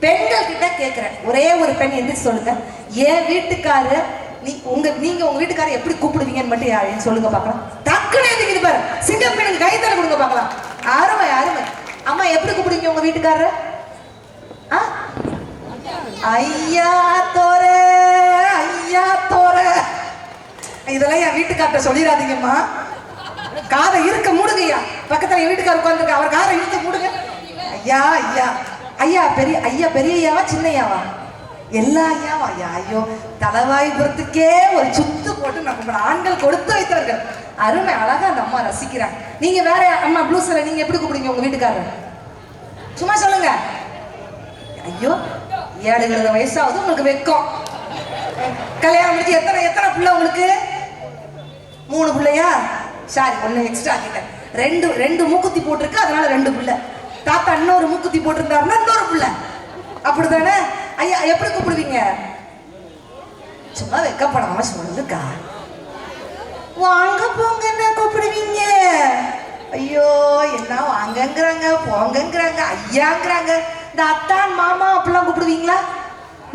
பெண்கள் கிட்ட கேட்கிறேன், ஒரே ஒரு பெண் எந்திரிச்சு சொல்லுங்க, என் வீட்டுக்காரு நீங்க உங்க வீட்டுக்காரர் எப்படி கூப்பிடுவீங்கன்னு மட்டும் யாரையும் சொல்லுங்க பார்க்கலாம். டக்குன்னு எந்திரிக்குது பாரு, சிங்கப்பெண்ணுக்கு கைத்தல கொடுங்க பார்க்கலாம். அருமை அருமை. அம்மா எப்படி கூப்பிடுவீங்க உங்க வீட்டுக்காரர்? ஐயா தோர ஐயா தோர. இதெல்லாம் என் வீட்டுக்கார்ட்ட சொல்லிடாதீங்கம்மா. காதை இருக்க மூடுங்கய்யா. பக்கத்துல என் வீட்டுக்காரர் உட்காந்துருக்க, அவர் காதை இழுத்து மூடுங்க. ஐயா ஐயா ஐயா பெரிய ஐயா பெரிய ஐயாவா சின்ன ஐயாவா? எல்லா ஐயாவா? ஐயா ஐயோ தலைவாய்புரத்துக்கே ஒரு சுத்து போட்டு நம்ம ஆண்கள் கொடுத்து வைத்தார்கள். அருமை அழகா அந்த அம்மா ரசிக்கிறாங்க. நீங்க வேற அம்மா ப்ளூஸ்ல நீங்க எப்படி கூப்பிடுங்க உங்க வீட்டுக்காரர்? சும்மா சொல்லுங்க. ஐயோ 7 வயசாவது உங்களுக்கு வெக்கம். கல்யாணம் முடிச்சு எத்தனை பிள்ளை உங்களுக்கு? 3 பிள்ளையா? Sorry 1 extra ஆக்கிட்டேன். 2 மூக்குத்தி போட்டிருக்கு, அதனால 2 பிள்ளை. தாத்தா இன்னொரு மூக்குத்தி போட்டிருந்தாருன்னா இன்னொரு பிள்ளை. அப்படித்தானே? ஐயா எப்படி கூப்பிடுவீங்க? சும்மா வெக்கப்படாம சொல்லுங்கக்கா. வாங்க போங்கன்னு கூப்பிடுவீங்க. ஐயோ என்ன வாங்கங்கிறாங்க போங்கங்கிறாங்க ஐயாங்கிறாங்க. இந்த அத்தான் மாமா அப்படிலாம் கூப்பிடுவீங்களா?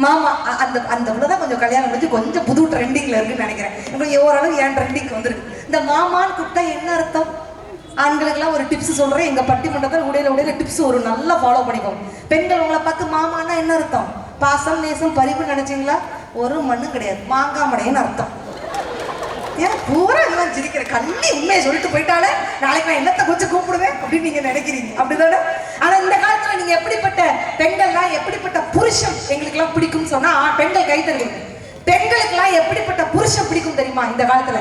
மாமா அந்த அந்த தான் கொஞ்சம் கல்யாணம் முடிஞ்சு கொஞ்சம் புது ட்ரெண்டிங்ல இருக்குன்னு நினைக்கிறேன். உங்களுக்கு ஓரளவு ஏன் ட்ரெண்டிங் வந்துருக்கு. இந்த மாமான்னு கூப்பிட்டா என்ன அர்த்தம்? ஆண்களுக்கெல்லாம் ஒரு டிப்ஸ் சொல்றேன். எங்க பட்டிமன்றத்தில் உடையில டிப்ஸ் ஒரு நல்லா ஃபாலோ பண்ணிக்கோங்க. பெண்கள் உங்களை பார்த்து மாமான்னா என்ன அர்த்தம்? பாசம் நேசம் பரிவு நினைச்சீங்களா? ஒரு மண்ணும் கிடையாது, மாங்காமடைன்னு அர்த்தம். ஏன் பூரா எல்லாம் சிரிக்கிற கண்ணி உண்மையை சொல்லிட்டு போயிட்டாலே நாளைக்கு நான் என்னத்தை கொஞ்சம் கூப்பிடுவேன் அப்படின்னு நீங்க நினைக்கிறீங்க, அப்படிதானே? ஆனா இந்த காலத்துல நீங்க எப்படிப்பட்ட பெண்கள்லாம் எப்படிப்பட்ட புருஷன் எங்களுக்கு எல்லாம் பிடிக்கும் சொன்னா பெண்கள் கைத்தறிங்க. பெண்களுக்கெல்லாம் எப்படிப்பட்ட புருஷன் பிடிக்கும் தெரியுமா? இந்த காலத்துல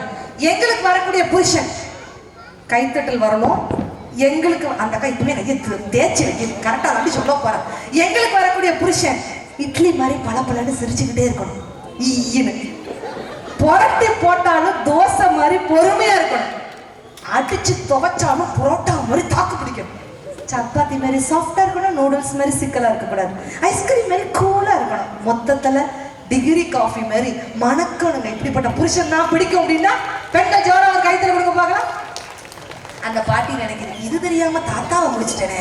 எங்களுக்கு வரக்கூடிய புருஷன் கைத்தட்டல் வரணும். எங்களுக்கு அந்த கை இப்பவுமே கையை தேய்ச்சி வைக்கணும், கரெக்டா அப்படி சொல்ல போறேன். எங்களுக்கு வரக்கூடிய புருஷன் இட்லி மாதிரி பளபளன்னு சிரிச்சுக்கிட்டே இருக்கணும். ஈன்னு புரட்டி போட்டாலும் தோசை மாதிரி பொறுமையா இருக்கணும். அடிச்சு துவைச்சாலும் புரோட்டா மாதிரி தாக்கு பிடிக்கணும். சப்பாத்தி மாதிரி சாஃப்டா இருக்கணும், நூடுல்ஸ் மாதிரி சிக்கலா இருக்கக்கூடாது, ஐஸ்கிரீம் மாதிரி கூலா இருக்கணும். மொத்தத்துல டிகிரி காஃபி மாதிரி மணக்கணுங்க. இப்படிப்பட்ட புருஷன் தான் பிடிக்கும் அப்படின்னா பெண்கள் ஜோரா ஒரு கைத்தல கொடுக்க பார்க்கலாம். அந்த பாட்டி நினைக்கிறேன் இது தெரியாம தாத்தாவை முடிச்சிட்டேனே,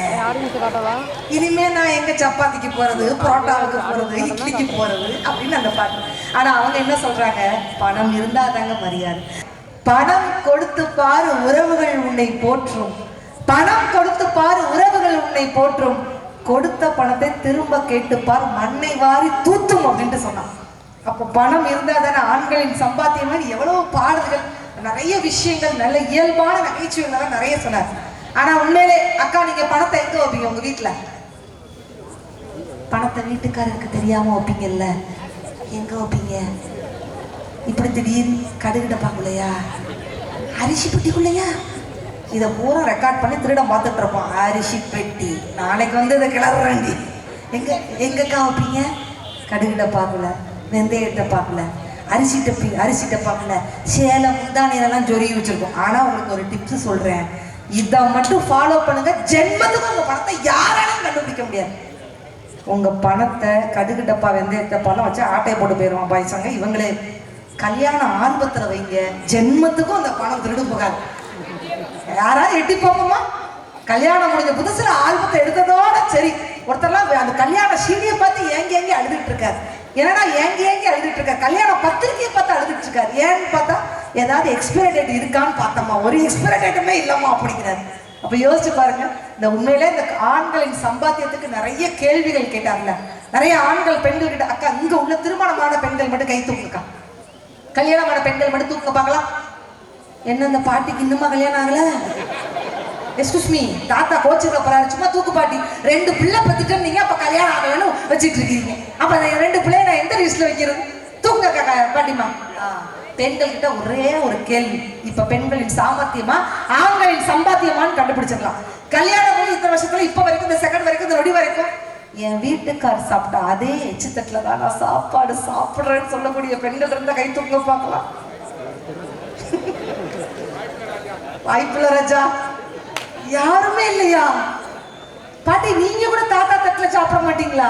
இனிமே நான் எங்க சப்பாத்திக்கு போறது, புரோட்டாவுக்கு போறது, இட்லிக்கு போறது அப்படின்னு அந்த பாட்டி. ஆனா அவங்க என்ன சொல்றாங்க? பணம் இருந்தா தாங்க மரியாதை. பணம் கொடுத்து பாரு உறவுகள் உன்னை போற்றும், பணம் கொடுத்து பாரு உறவுகள் உன்னை போற்றும், கொடுத்த பணத்தை திரும்ப கேட்டுப்பார் மண்ணை வாரி தூத்தும் அப்படின்ட்டு சொன்னான். அப்போ பணம் இருந்தா தானே ஆண்களின் சம்பாத்தியம் மாதிரி எவ்வளவு பாடல்கள், நிறைய விஷயங்கள், நல்ல இயல்பான நகைச்சுவைகள் நிறைய சொன்னார். ஆனா உண்மையிலே அக்கா நீங்க பணத்தை எங்க வைப்பீங்க? உங்க வீட்டுல பணத்தை வீட்டுக்காரருக்கு தெரியாம வைப்பீங்கல்ல, எங்க வைப்பீங்க? இப்படி திடீர்னு கடுகிட்ட பாக்கலையா, அரிசி பெட்டிக்குள்ளையா? இதை பூரா ரெக்கார்ட் பண்ணி திருடம் பார்த்துட்டு இருப்போம். அரிசி பெட்டி நாளைக்கு வந்து இதை கிளறாண்டி. எங்கக்கா வைப்பீங்க? கடுகிட்ட பார்க்கல, வெந்தயத்தை பார்க்கல, அரிசிட்ட பார்க்கல, சேலம் முந்தானியெல்லாம் ஜொருகி வச்சிருக்கோம். ஆனா உங்களுக்கு ஒரு டிப்ஸ் சொல்றேன், இதை மட்டும் ஃபாலோ பண்ணுங்க, ஜென்மத்துக்கு உங்க பணத்தை யாராலும் கண்டுபிடிக்க முடியாது. உங்க பணத்தை கடுகு டப்பா வெந்தயத்தப்பாலாம் வச்சு ஆட்டையை போட்டு போயிடுவான் பாய்ச்சாங்க. இவங்களே கல்யாண ஆல்பத்துல வைங்க, ஜென்மத்துக்கும் அந்த பணம் திருடு போகாது. யாராவது எட்டி போகுமா? கல்யாணம் முடிஞ்ச புதுசுல ஆல்பத்தை எடுத்ததோட சரி. ஒருத்தர்லாம் அந்த கல்யாண சீனியை பார்த்து ஏங்கி அழுதுட்டு இருக்காரு. என்னன்னா ஏங்கி அழுதுட்டு இருக்காரு. கல்யாண பத்திரிகையை பார்த்து அழுதுட்டு இருக்காரு. ஏன்னு பார்த்தா ஏதாவது எக்ஸ்பைரி டேட் இருக்கான்னு பார்த்தோமா, ஒரு எக்ஸ்பைரி டேட்டுமே இல்லம்மா அப்படிங்கிறாரு. அப்ப யோசிச்சு பாருங்க, இந்த உண்மையிலே இந்த ஆண்களின் சம்பாத்தியத்துக்கு நிறைய கேள்விகள் கேட்டாங்கல்ல. நிறைய ஆண்கள் பெண்கள் கிட்ட, அக்கா இங்க உள்ள திருமணமான பெண்கள் மட்டும் கை தூக்குக்கா, கல்யாணமான பெண்கள் மட்டும் தூக்க பார்க்கலாம். என்ன இந்த பாட்டிக்கு இன்னுமா கல்யாணம் ஆகல? எக்ஸ்கூஸ் மீ, தாத்தா கோச்சுக்க போறாரு, சும்மா தூக்கு பாட்டி. 2 பிள்ளை பத்திட்டு நீங்க அப்ப கல்யாணம் ஆகலன்னு வச்சுட்டு இருக்கீங்க. அப்ப 2 பிள்ளைய நான் எந்த லிஸ்ட்ல வைக்கிறது? தூங்க பாட்டிமா. பெண்கள் கிட்ட ஒரே ஒரு கேள்வி, இப்ப பெண்களின் சாமர்த்தியமா ஆண்களின் சம்பாத்தியமான்னு கண்டுபிடிச்சிடலாம். கல்யாணம் போது இத்தனை வருஷத்துல இப்ப வரைக்கும், இந்த செகண்ட் வரைக்கும், இந்த நொடி வரைக்கும் என் வீட்டுக்கார் சாப்பிட்டா அதே எச்சு தட்டுல தான் நான் சாப்பாடு சாப்பிடுறேன்னு சொல்லக்கூடிய பெண்கள் இருந்தா கை தூங்க பார்க்கலாம். வாய்ப்புல ராஜா யாருமே இல்லையா? பாட்டி நீங்க கூட தாத்தா தட்டுல சாப்பிட மாட்டீங்களா?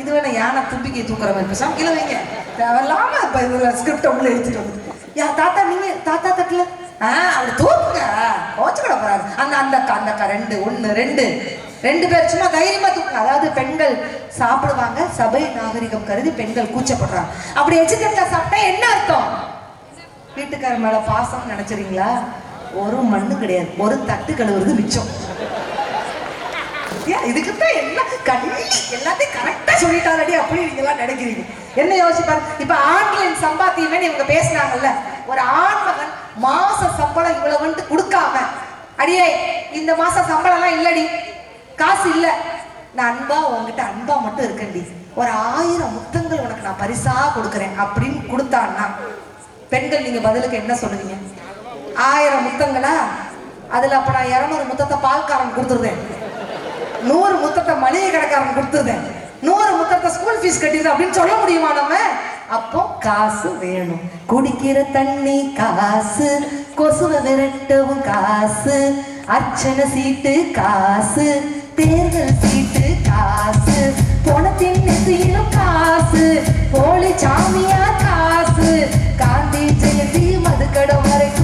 இது வேணா யானை தும்பிக்கை தூக்குற மாதிரி பேசாம கீழே வைங்க. தேவையில்லாம இப்ப இதுல ஸ்கிரிப்ட உள்ள எடுத்துட்டு வந்து தாத்தா நீங்க தாத்தா தட்டுல அப்படி தூக்குங்க, கோச்சுக்கிட போறாரு. அந்த அக்கா 2 பேர் சும்மா தைரியமா தூக்குங்க. அதாவது பெண்கள் சாப்பிடுவாங்க, சபை நாகரிகம் கருதி பெண்கள் கூச்சப்படுறாங்க. அப்படி எச்சுக்கட்டா சாப்பிட்டா என்ன அர்த்தம்? வீட்டுக்கார மேல பாசம் நினைச்சிருங்களா? ஒரு மண்ணு கிடையாது, ஒரு தட்டு கழுவுறது மிச்சம். இதுக்குதான் எல்லாம் கண்ணி எல்லாத்தையும் கரெக்டா சொல்லிட்டாரடி அப்படி நீங்க எல்லாம் நினைக்கிறீங்க. என்ன யோசிப்பாரு? இப்ப ஆண்களின் சம்பாத்தியமே இவங்க பேசினாங்கல்ல, ஒரு ஆண்மகன் மாச சம்பளம் இவ்வளவுன்ட்டு கொடுக்காம, அடியே இந்த மாச சம்பளம் எல்லாம் இல்லடி, காசு இல்ல, நான் அன்பா உங்ககிட்ட அன்பா மட்டும் இருக்கேன்டி, ஒரு 1000 முத்தங்கள் உனக்கு நான் பரிசா கொடுக்குறேன் அப்படின்னு கொடுத்தான்னா பெண்கள் நீங்க பதிலுக்கு என்ன சொல்லுவீங்க? 1000 முத்தங்களா? அதுல அப்ப நான் 200 முத்தத்தை பால்காரன் கொடுத்துருந்தேன், 100 முத்தத்தை மளிகை கடைக்காரன் கொடுத்துருந்தேன், 100 முத்தத்தை ஸ்கூல் ஃபீஸ் கட்டிடுறேன் அப்படின்னு சொல்ல முடியுமா நம்ம? அப்போ காசு வேணும். குடிக்கிற தண்ணி காசு, கொசுவை விரட்டவும் காசு, அர்ச்சனை சீட்டு காசு, தேர்தல் சீட்டு காசு, பணத்தின் நெத்தியிலும் காசு, போலி சாமியா காசு, காந்தி ஜெயந்தி மதுக்கடம் வரைக்கும்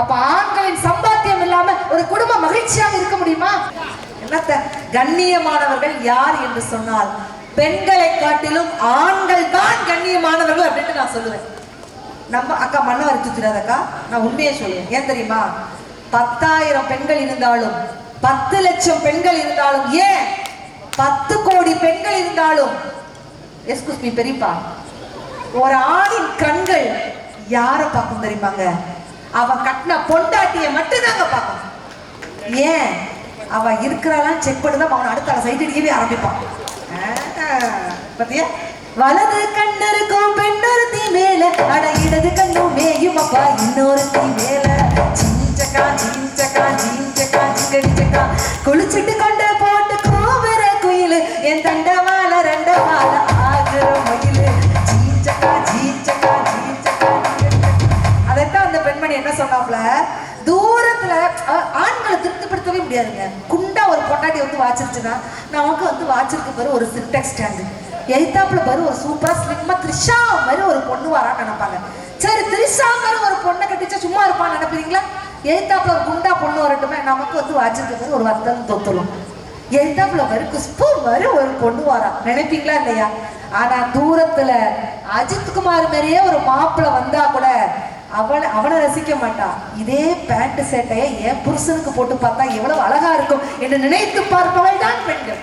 அப்ப ஆண்களின் சம்பாத்தியம் இல்லாம ஒரு குடும்பம் மகிழ்ச்சியாக இருக்க முடியுமா? என்னத்த கண்ணியமானவர்கள் யார் என்று சொன்னால் பெண்களை காட்டிலும் ஆண்கள் தான் கண்ணியமானவர்கள் அப்படின்னு நான் சொல்லுவேன். நம்ம அக்கா மண்ணவரை தூக்கிறாதக்கா, நான் உண்மையை சொல்லுவேன். ஏன் தெரியுமா? 10,000 பெண்கள் இருந்தாலும் 10 லட்சம் பெண்கள் இருந்தாலும் ஏன் 10 கோடி பெண்கள் இருந்தாலும் எஸ்கூஸ் மீ பெரியப்பா, ஒரு ஆணின் கண்கள் யார பார்க்கும் தெரியுமாங்க? அவன் கட்டின பொண்டாட்டிய மட்டும் தாங்க பார்க்கும். ஏன்? அவ இருக்கிறாளான்னு செக் பண்ணிதான் அவன் அடுத்த சைட் அடிக்கவே ஆரம்பிப்பான். பத்தியா? வலது கண்ணு இருக்கும் பெண்ணொருத்தி மேல, அட இடது கண்ணும் மேயும் அப்பா இன்னொருத்தி மேல. சீஞ்சக்கா சீஞ்சக்கா சீஞ்சக்கா சிக்கடிச்சக்கா குளிச்சுட்டு கொண்டு போட்டு கோவர குயிலு என் தண்டவாள ரெண்டவாள ஆகுற மயிலு. சீஞ்சக்கா சீஞ்சக்கா சீஞ்சக்கா. அதைத்தான் அந்த பெண்மணி என்ன சொன்னாப்ல, தூரத்துல ஆண்களை திருப்திப்படுத்தவே முடியாதுங்க. குண்டா ஒரு பொண்டாட்டி வந்து வாச்சிருச்சுன்னா நமக்கு வந்து வாச்சிருக்கு பாரு ஒரு சின்டெக்ஸ் ஸ்டாண்டு, எய்தாப்புல பாரு ஒரு சூப்பரா ஸ்லிம்மா த்ரிஷா மாதிரி ஒரு பொண்ணு வரான்னு நினைப்பாங்க. சரி, த்ரிஷா மாதிரி ஒரு பொண்ணை கட்டிச்சா சும்மா இருப்பான்னு நினைப்பீங்களா? எய்தாப்புல ஒரு குண்டா பொண்ணு வரட்டுமே, நமக்கு வந்து வாச்சிருக்கு பாரு ஒரு வத்தல் தொத்தலும். எய்தாப்புல பாரு குஷ்பு மாதிரி ஒரு பொண்ணு வரா நினைப்பீங்களா இல்லையா? ஆனா தூரத்துல அஜித்குமார் மாதிரியே ஒரு மாப்பிள்ளை வந்தா கூட அவனை ரசிக்க மாட்டா. இதே பேண்ட் சேட்டையை என் புருஷனுக்கு போட்டு பார்த்தா எவ்வளவு அழகா இருக்கும் என்று நினைத்து பார்ப்பவள் தான் பெண்கள்.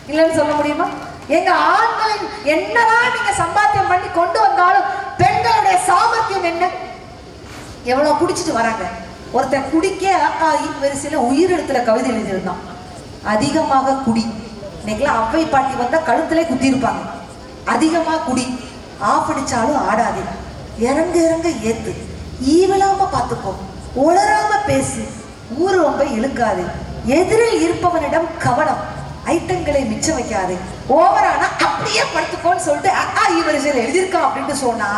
இல்லைன்னு சொல்ல முடியுமா? எங்க ஆண்களின் என்னதான் நீங்க சம்பாத்தியம் பண்ணி கொண்டு வந்தாலும் பெண்களுடைய சாமர்த்தியம் என்ன? எவ்வளவு குடிச்சிட்டு வராங்க. ஒருத்தன் குடிக்க வரிசையில உயிரிடத்துல கவிதை எழுதியிருந்தான். அதிகமாக குடி. இன்னைக்கெல்லாம் அவ்வை பாட்டி வந்தா கழுத்திலே குத்தி இருப்பாங்க. அதிகமா குடி, ஆஃப் அடிச்சாலும் ஆடாது, இறங்க இறங்க ஏத்து, ஈவலாம பார்த்துக்கோ, உளராம பேசு, ஊர் ரொம்ப இழுக்காது, எதிரில் இருப்பவனிடம் கவனம், ஐட்டங்களை மிச்சம் வைக்காது, ஓவரானா அப்படியே படுத்துக்கோன்னு சொல்லிட்டு வரிசையில் எழுதியிருக்கான் அப்படின்னு சொன்னா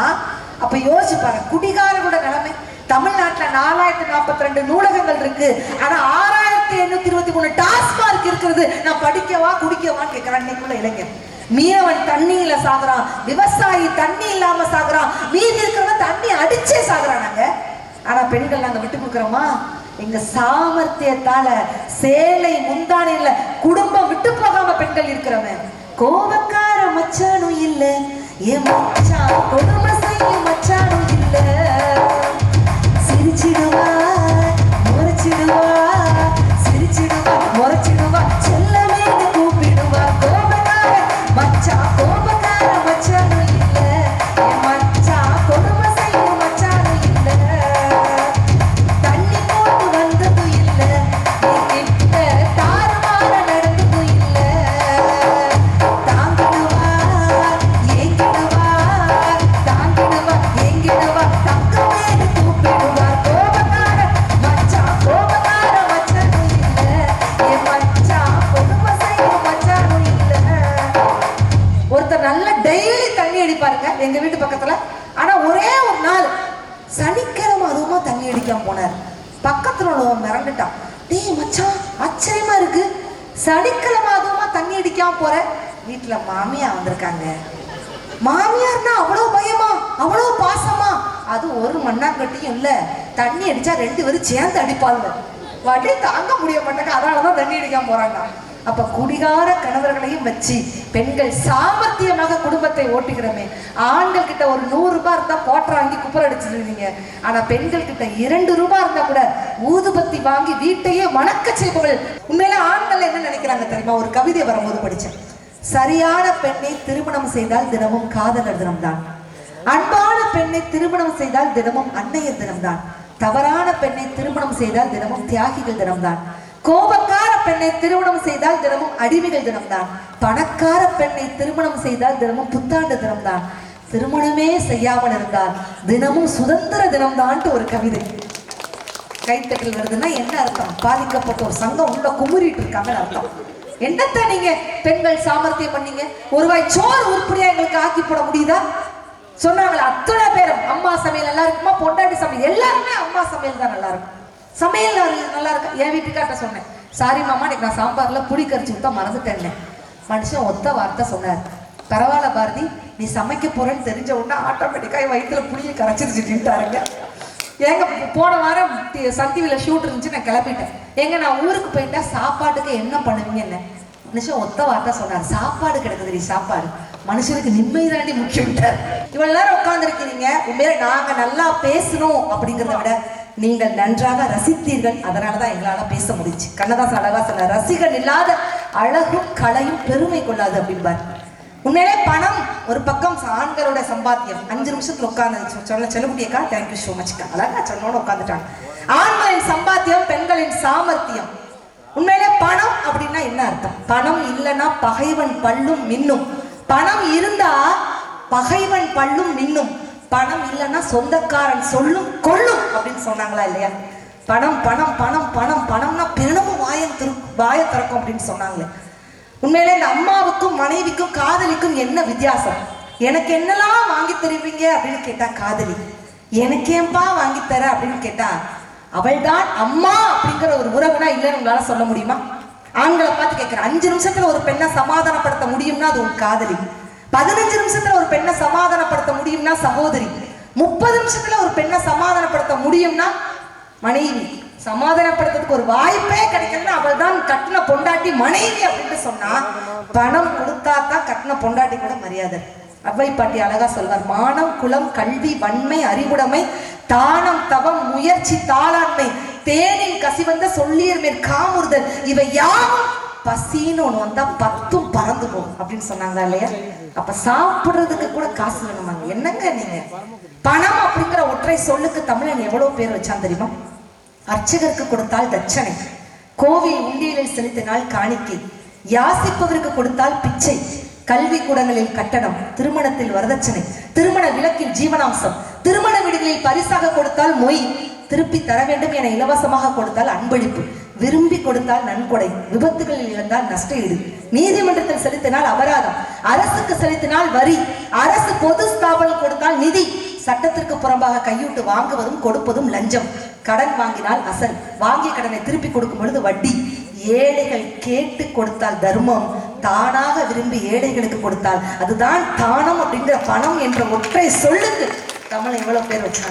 அப்ப யோசிச்சு பாருங்க குடிகாரனோட நிலைமை. தமிழ்நாட்டுல 4042 நூலகங்கள் இருக்கு, ஆனா 6823 டாஸ்மார்க் இருக்கிறது. நான் படிக்கவா குடிக்கவான்னு கேட்கிறேன் இன்னைக்குள்ள இளைஞர். மீனவன் தண்ணியில சாகுறான், விவசாயி தண்ணி இல்லாம சாகுறான், மீதி இருக்கிறவன் தண்ணி அடிச்சே சாகுறானாங்க. ஆனா பெண்கள் நாங்க விட்டு கொடுக்குறோமா? எங்க சாமர்த்தியத்தால சேலை முந்தானில குடும்பம் விட்டு போகாம பெண்கள் இருக்கிறவன். கோபக்கார மச்சானும் இல்ல, என் மச்சான் கொடுமை செய்யும் மச்சானும் இல்ல. சிரிச்சிடுவா முறைச்சிடுவா, சிரிச்சிடுவா முறைச்சிடுவா, செல்லமே கூப்பிடுவா. மச்சான் கோபக்கார மச்சானும் இல்ல, என் மச்சான் கொடுமை செய்யும் மச்சானும் இல்ல. தண்ணி போட்டு வந்ததும் இல்ல, என்கிட்ட தாறுமாற நடந்ததும் இல்ல. தாங்கிடுவா ஏங்கிடுவா, தாங்கிடுவா ஏங்கிடுவா, தங்கமேனு கூப்பிடுவா. கோபக்கார மச்சான் கோபக்கார மச்சானும் இல்ல, என் மச்சான் கொடுமை செய்யும் மச்சானும் இல்ல. ஒருத்தர் நல்ல டெய்லி தண்ணி அடிப்பாருங்க எங்க வீட்டு பக்கத்துல. ஆனா ஒரே ஒரு நாள் சனிக்கிழமை அதுவுமா தண்ணி அடிக்காம போனார். பக்கத்துல உள்ளவன் மிரண்டுட்டான். டேய் மச்சான், ஆச்சரியமா இருக்கு, சனிக்கிழமை அதுவுமா தண்ணி அடிக்காம போற. வீட்டுல மாமியா வந்திருக்காங்க. மாமியார்னா அவ்வளவு பயமா, அவ்வளவு பாசமா? அது ஒரு மண்ணாங்கட்டியும் இல்ல, தண்ணி அடிச்சா 2 பேரும் சேர்ந்து அடிப்பாங்க. வட்டி தாங்க முடிய மாட்டாங்க, அதனாலதான் தண்ணி அடிக்காம போறாங்க. அப்ப குடிகார கணவர்களையும் வச்சு பெண்கள் சாமர்த்தியமாக குடும்பத்தை ஓட்டுகிறோமே. ஆண்கள் கிட்ட ஒரு 100 ரூபாய் இருந்தா போட்டர் வாங்கி குப்பர் அடிச்சிருவீங்க. ஆனா பெண்கள் கிட்ட 2 ரூபாய் இருந்தா கூட ஊதுபத்தி வாங்கி வீட்டையே மணக்க செய்பவர்கள். உண்மையில ஆண்கள் என்ன நினைக்கிறாங்க தெரியுமா? ஒரு கவிதை வரும்போது படிச்சேன். சரியான பெண்ணை திருமணம் செய்தால் தினமும் காதலர் தினம்தான், அன்பான பெண்ணை திருமணம் செய்தால் தினமும் அன்னையர் தினம்தான், தவறான பெண்ணை திருமணம் செய்தால் தினமும் தியாகிகள் தினம்தான், கோபக்கார பெண்ணை திருமணம் செய்தால் தினமும் அடிமைகள் தினம்தான், பணக்கார பெண்ணை திருமணம் செய்தால் தினமும் புத்தாண்டு தினம்தான், திருமணமே செய்யாமல் இருந்தால் தினமும் சுதந்திர தினம்தான் ஒரு கவிதை. கைத்தட்டல் வருதுன்னா என்ன அர்த்தம்? பாதிக்கப்பட்ட ஒரு சங்கம் உள்ள குமுறிட்டு இருக்காங்கன்னு அர்த்தம். என்னத்தான் நீங்க பெண்கள் சாமர்த்தியம் பண்ணீங்க? ஒருவாய் சோறு உருப்படியா எங்களுக்கு ஆக்கி போட முடியுதா? சொன்னாங்களே அத்தனை பேரும் அம்மா சமையல் நல்லா இருக்குமா, பொண்டாட்டி சமையல் எல்லாருமே அம்மா சமையல் தான் நல்லா இருக்கும். சமையல் நல்லா இருக்கு. என் வீட்டுக்கார்ட்ட சொன்னேன், சாரி மாமா இன்னைக்கு நான் சாம்பார்ல புளி கரைச்சி விட்டா மறந்துட்டேன். மனுஷன் ஒத்த வார்த்தை சொன்னார், பரவாயில்ல பாரதி, நீ சமைக்க போறேன்னு தெரிஞ்ச உடனே ஆட்டோமேட்டிக்கா வயிற்றுல புளியை கரைச்சிருச்சுட்டாருங்க. ஏங்க போன வாரம் சன் டிவியில் ஷூட் இருந்துச்சு, நான் கிளம்பிட்டேன். ஏங்க நான் ஊருக்கு போயிட்டா சாப்பாட்டுக்கு என்ன பண்ணுவீங்க? என்ன மனுஷன் ஒத்த வார்த்தை சொன்னார், சாப்பாடு கிடக்குதுடி சாப்பாடு. மனுஷனுக்கு நிம்மதி தாண்டி முக்கியம். இவ்வளவு நேரம் உட்கார்ந்துருக்கீங்க, உண்மையில நாங்க நல்லா பேசணும் அப்படிங்கிறத விட நீங்கள் நன்றாக ரசித்தீர்கள், அதனாலதான் எங்களால பேச முடிச்சு. கண்ணதாசன் அழகா சொன்னார், ரசிகன் இல்லாத அழகும் கலையும் பெருமை கொள்ளாது அப்படின்பார். உண்மையிலே பணம் ஒரு பக்கம் ஆண்களோட சம்பாத்தியம். 5 நிமிஷத்துல உட்கார்ந்து சொல்ல செல்லக்கூடியக்கா, தேங்க்யூ ஸோ மச்க்கா, அழகா சொன்னோட உட்காந்துட்டாங்க. ஆண்களின் சம்பாத்தியம், பெண்களின் சாமர்த்தியம். உண்மையிலே பணம் அப்படின்னா என்ன அர்த்தம்? பணம் இல்லைன்னா பகைவன் பல்லும் மின்னும், பணம் இருந்தா பகைவன் பல்லும் மின்னும், பணம் இல்லைன்னா சொந்தக்காரன் சொல்லும் கொள்ளும் அப்படின்னு சொன்னாங்களா இல்லையா? பணம் பணம் பணம் பணம் பணம்னா பெருமும் வாய திறக்கும் அப்படின்னு சொன்னாங்களே. உண்மையிலே இந்த அம்மாவுக்கும் மனைவிக்கும் காதலிக்கும் என்ன வித்தியாசம்? எனக்கு என்னெல்லாம் வாங்கி தருவீங்க அப்படின்னு கேட்டா காதலி, எனக்கு ஏன்பா வாங்கி தர அப்படின்னு கேட்டா அவள் தான் அம்மா அப்படிங்கிற ஒரு உறவுனா இல்லைன்னு உங்களால சொல்ல முடியுமா? ஆண்களை பார்த்து கேட்கிறேன், 5 நிமிஷத்துல ஒரு பெண்ணை சமாதானப்படுத்த முடியும்னா அது ஒரு காதலி, 15 நிமிஷத்துல ஒரு பெண்ணை சமாதானப்படுத்த முடியும்னா சகோதரி, 30 நிமிஷத்துல ஒரு பெண்ணை சமாதானப்படுத்த முடியும்னா மனைவி. சமாதானப்படுத்துறதுக்கு ஒரு வாய்ப்பே கிடைக்கலன்னா அவள் தான் கட்டின பொண்டாட்டி மனைவி அப்படின்னு சொன்னா, பணம் கொடுத்தா தான் கட்டின பொண்டாட்டி கூட மரியாதை. அவ்வை பாட்டி அழகா சொல்வார், மானம் குலம் கல்வி வன்மை அறிவுடைமை தானம் தவம் முயற்சி தாளாண்மை தேனின் கசிவந்த சொல்லீர் மேற் காமுறுதல் இவை யாவும் பசின்னு ஒண்ணு வந்தா 10ம் பறந்து போகும் அப்படின்னு சொன்னாங்களா இல்லையா? அப்ப சாப்பிடுறதுக்கு கூட காசு வேணுமாங்க. என்னங்க நீங்க? பணம் அப்படிங்கிற ஒற்றை சொல்லுக்கு தமிழன் எவ்வளவு பேர் வச்சான் தெரியுமா? அர்ச்சகருக்கு கொடுத்தால் தட்சணை, கோவில் உண்டியலில் செலுத்தினால் காணிக்கை, யாசிப்பவருக்கு கொடுத்தால் பிச்சை, கல்வி கூடங்களில் கட்டணம், திருமணத்தில் வரதட்சணை, திருமண விளக்கில் ஜீவனாம்சம், திருமண வீடுகளில் பரிசாக கொடுத்தால் மொய், திருப்பி தர வேண்டும் என இலவசமாக கொடுத்தால் அன்பளிப்பு, விரும்பி கொடுத்தால் நன்கொடை, விபத்துகளில் இழந்தால் நஷ்ட ஈடு, நீதிமன்றத்தில் செலுத்தினால் அபராதம், அரசுக்கு செலுத்தினால் வரி, அரசு பொது ஸ்தாபனம் கொடுத்தால் நிதி, சட்டத்திற்கு புறம்பாக கையூட்டு வாங்குவதும் கொடுப்பதும் லஞ்சம், கடன் வாங்கினால் அசல், வாங்கிய கடனை திருப்பி கொடுக்கும் பொழுது வட்டி, ஏழைகள் கேட்டு கொடுத்தால் தர்மம், தானாக விரும்பி ஏழைகளுக்கு கொடுத்தால் அதுதான் தானம் அப்படிங்கிற பணம் என்ற ஒற்றை சொல்லுக்கு தமிழ் எவ்வளவு பேர் வச்சாங்க.